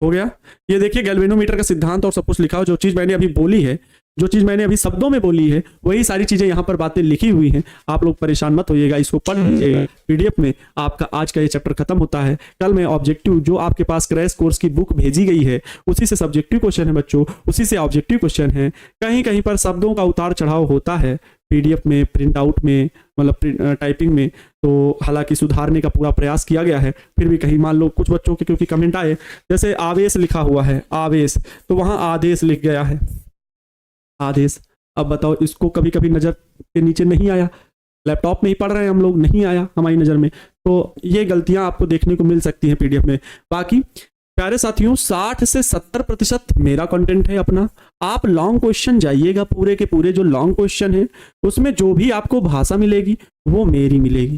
हो गया। ये देखिए गैल्वेनोमीटर का सिद्धांत और सब कुछ लिखा हो, जो चीज मैंने अभी बोली है, जो चीज मैंने अभी शब्दों में बोली है, वही सारी चीजें यहाँ पर बातें लिखी हुई हैं। आप लोग परेशान मत होइएगा, इसको पढ़ लीजिएगा। पीडीएफ में आपका आज का ये चैप्टर खत्म होता है। कल मैं ऑब्जेक्टिव जो आपके पास क्रैश कोर्स की बुक भेजी गई है उसी से सब्जेक्टिव क्वेश्चन है बच्चों, उसी से ऑब्जेक्टिव क्वेश्चन है। कहीं कहीं पर शब्दों का उतार चढ़ाव होता है पीडीएफ में, प्रिंट आउट में, मतलब टाइपिंग में, तो हालांकि सुधारने का पूरा प्रयास किया गया है। फिर भी कहीं मान लो कुछ बच्चों के क्योंकि कमेंट आए, जैसे आवेश लिखा हुआ है, आवेश, तो वहां आदेश लिख गया है, आदेश। अब बताओ, इसको कभी कभी नजर के नीचे नहीं आया, लैपटॉप में ही पढ़ रहे हैं हम लोग, नहीं आया हमारी नजर में, तो ये गलतियां आपको देखने को मिल सकती हैं पीडीएफ में। बाकी प्यारे साथियों 60 से 70% मेरा कंटेंट है अपना। आप लॉन्ग क्वेश्चन जाइएगा, पूरे के पूरे जो लॉन्ग क्वेश्चन है उसमें जो भी आपको भाषा मिलेगी वो मेरी मिलेगी,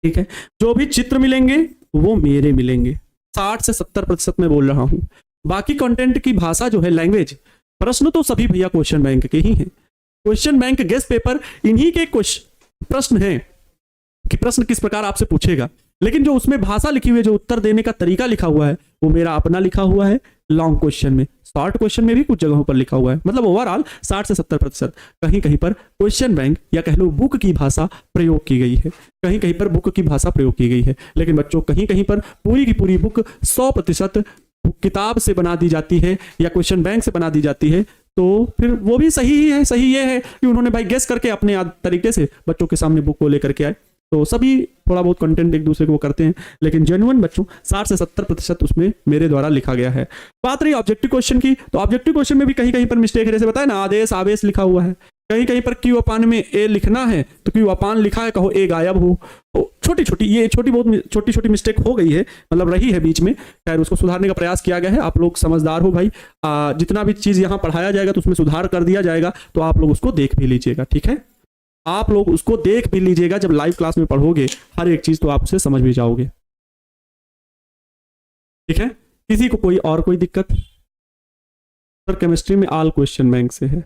ठीक है। जो भी चित्र मिलेंगे वो मेरे मिलेंगे। 60 से 70% मैं बोल रहा हूं। बाकी कंटेंट की भाषा जो है, लैंग्वेज, प्रश्न तो सभी भैया क्वेश्चन बैंक के ही हैं। क्वेश्चन बैंक गेस्ट पेपर इन्हीं के प्रश्न हैं कि प्रश्न किस प्रकार आपसे पूछेगा, लेकिन जो उसमें भाषा लिखी हुई है, जो उत्तर देने का तरीका लिखा हुआ है, वो मेरा अपना लिखा हुआ है। लॉन्ग क्वेश्चन में, शॉर्ट क्वेश्चन में भी कुछ जगहों पर लिखा हुआ है। मतलब ओवरऑल 60 से 70%। कहीं कहीं पर क्वेश्चन बैंक या कह लो बुक की भाषा प्रयोग की गई है, कहीं कहीं पर बुक की भाषा प्रयोग की गई है। लेकिन बच्चों कहीं कहीं पर पूरी की पूरी बुक 100% किताब से बना दी जाती है या क्वेश्चन बैंक से बना दी जाती है, तो फिर वो भी सही ही है। सही ये है कि उन्होंने भाई गेस करके अपने तरीके से बच्चों के सामने बुक को लेकर के आए, तो सभी थोड़ा बहुत कंटेंट एक दूसरे को करते हैं, लेकिन जेन्युइन बच्चों 60 से 70% उसमें मेरे द्वारा लिखा गया है। बात रही ऑब्जेक्टिव क्वेश्चन की, तो ऑब्जेक्टिव क्वेश्चन में भी कहीं कहीं पर मिस्टेक है। जैसे बताया ना, आदेश आवेश लिखा हुआ है, कहीं कहीं पर क्यू अपान में ए लिखना है तो क्यू अपान लिखा है, कहो ए गायब हो। तो छोटी छोटी ये बहुत छोटी छोटी मिस्टेक हो गई है, मतलब रही है बीच में, खैर उसको सुधारने का प्रयास किया गया है। आप लोग समझदार हो भाई, जितना भी चीज़ यहाँ पढ़ाया जाएगा तो उसमें सुधार कर दिया जाएगा, तो आप लोग उसको देख भी लीजिएगा, ठीक है। आप लोग उसको देख भी लीजिएगा, जब लाइव क्लास में पढ़ोगे हर एक चीज़ तो आप उसे समझ भी जाओगे, ठीक है। किसी को कोई दिक्कत? सर केमिस्ट्री में ऑल क्वेश्चन बैंक से है,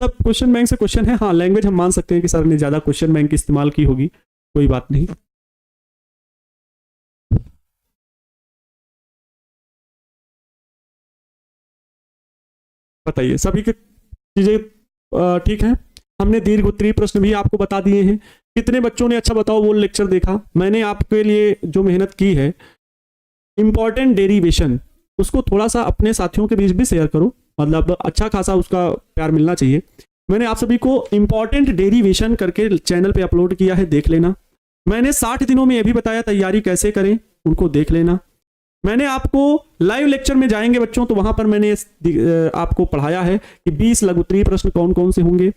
सब क्वेश्चन बैंक से क्वेश्चन है। हाँ, लैंग्वेज हम मान सकते हैं कि सर ने ज़्यादा क्वेश्चन बैंक की इस्तेमाल की होगी, कोई बात नहीं। बताइए, सभी के चीज़ें ठीक है। हमने दीर्घ उत्तरीय प्रश्न भी आपको बता दिए हैं। कितने बच्चों ने, अच्छा बताओ, वो लेक्चर देखा? मैंने आपके लिए जो मेहनत की है, इंपॉर्टेंट डेरिवेशन, उसको थोड़ा सा अपने साथियों के बीच भी शेयर करो, मतलब अच्छा खासा उसका प्यार मिलना चाहिए। मैंने आप सभी को इंपॉर्टेंट डेरिवेशन करके चैनल पे अपलोड किया है, देख लेना। मैंने 60 दिनों में यह भी बताया तैयारी कैसे करें, उनको देख लेना। मैंने आपको लाइव लेक्चर में जाएंगे बच्चों, तो वहां पर मैंने आपको पढ़ाया है कि 20 लघु उत्तरीय प्रश्न कौन कौन से होंगे,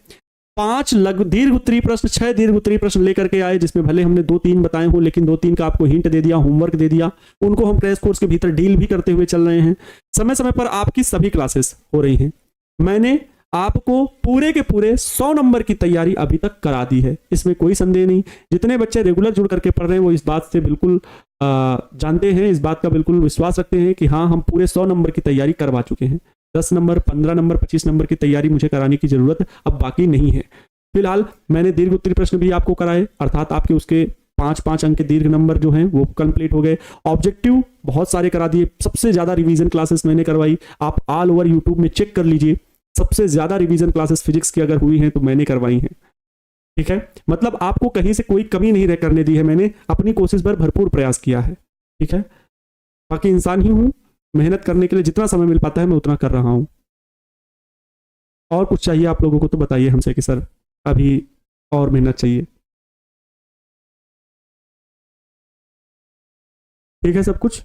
5 दीर्घ उत्तरीय प्रश्न, 6 दीर्घ उत्तरीय प्रश्न लेकर के आए, जिसमें भले हमने 2-3 बताए हों, लेकिन 2-3 का आपको हिंट दे दिया, होमवर्क दे दिया। उनको हम क्रैश कोर्स के भीतर डील भी करते हुए चल रहे हैं। समय समय पर आपकी सभी क्लासेस हो रही हैं। मैंने आपको पूरे के पूरे 100 नंबर की तैयारी अभी तक करा दी है, इसमें कोई संदेह नहीं। जितने बच्चे रेगुलर जुड़ करके पढ़ रहे हैं वो इस बात से बिल्कुल जानते हैं, इस बात का बिल्कुल विश्वास रखते हैं कि हाँ, हम पूरे 100 नंबर की तैयारी करवा चुके हैं। 10 नंबर, 15 नंबर, 25 नंबर की तैयारी मुझे कराने की जरूरत अब बाकी नहीं है। फिलहाल मैंने दीर्घ उत्तरीय प्रश्न भी आपको कराए, अर्थात आपके उसके 5-5 अंक के दीर्घ नंबर जो हैं वो कंप्लीट हो गए। ऑब्जेक्टिव बहुत सारे करा दिए, सबसे ज्यादा रिवीजन क्लासेस मैंने करवाई। आप ऑल ओवर यूट्यूब में चेक कर लीजिए, सबसे ज्यादा रिवीजन क्लासेस फिजिक्स की अगर हुई हैं तो मैंने करवाई हैं, ठीक है। मतलब आपको कहीं से कोई कमी नहीं रह करने दी है, मैंने अपनी कोशिश पर भरपूर प्रयास किया है, ठीक है। बाकी इंसान ही हूं, मेहनत करने के लिए जितना समय मिल पाता है मैं उतना कर रहा हूं। और कुछ चाहिए आप लोगों को तो बताइए हमसे कि सर अभी और मेहनत चाहिए, ठीक है सब कुछ।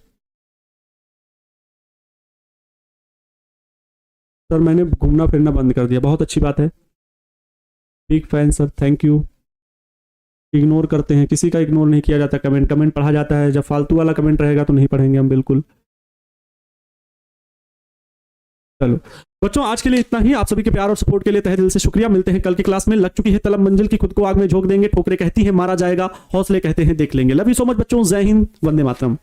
सर मैंने घूमना फिरना बंद कर दिया, बहुत अच्छी बात है, big fan sir, thank you. Ignore करते हैं, किसी का इग्नोर नहीं किया जाता, कमेंट पढ़ा जाता है। जब फालतू वाला कमेंट रहेगा तो नहीं पढ़ेंगे हम, बिल्कुल। चलो बच्चों, आज के लिए इतना ही। आप सभी के प्यार और सपोर्ट के लिए तहे दिल से शुक्रिया। मिलते हैं कल की क्लास में। लग चुकी है तलब मंजिल की, खुद को आग में झोंक देंगे। ठोकरें कहती हैं मारा जाएगा, हौसले कहते हैं देख लेंगे। लव यू सो मच बच्चों, जय हिंद, वंदे मातरम।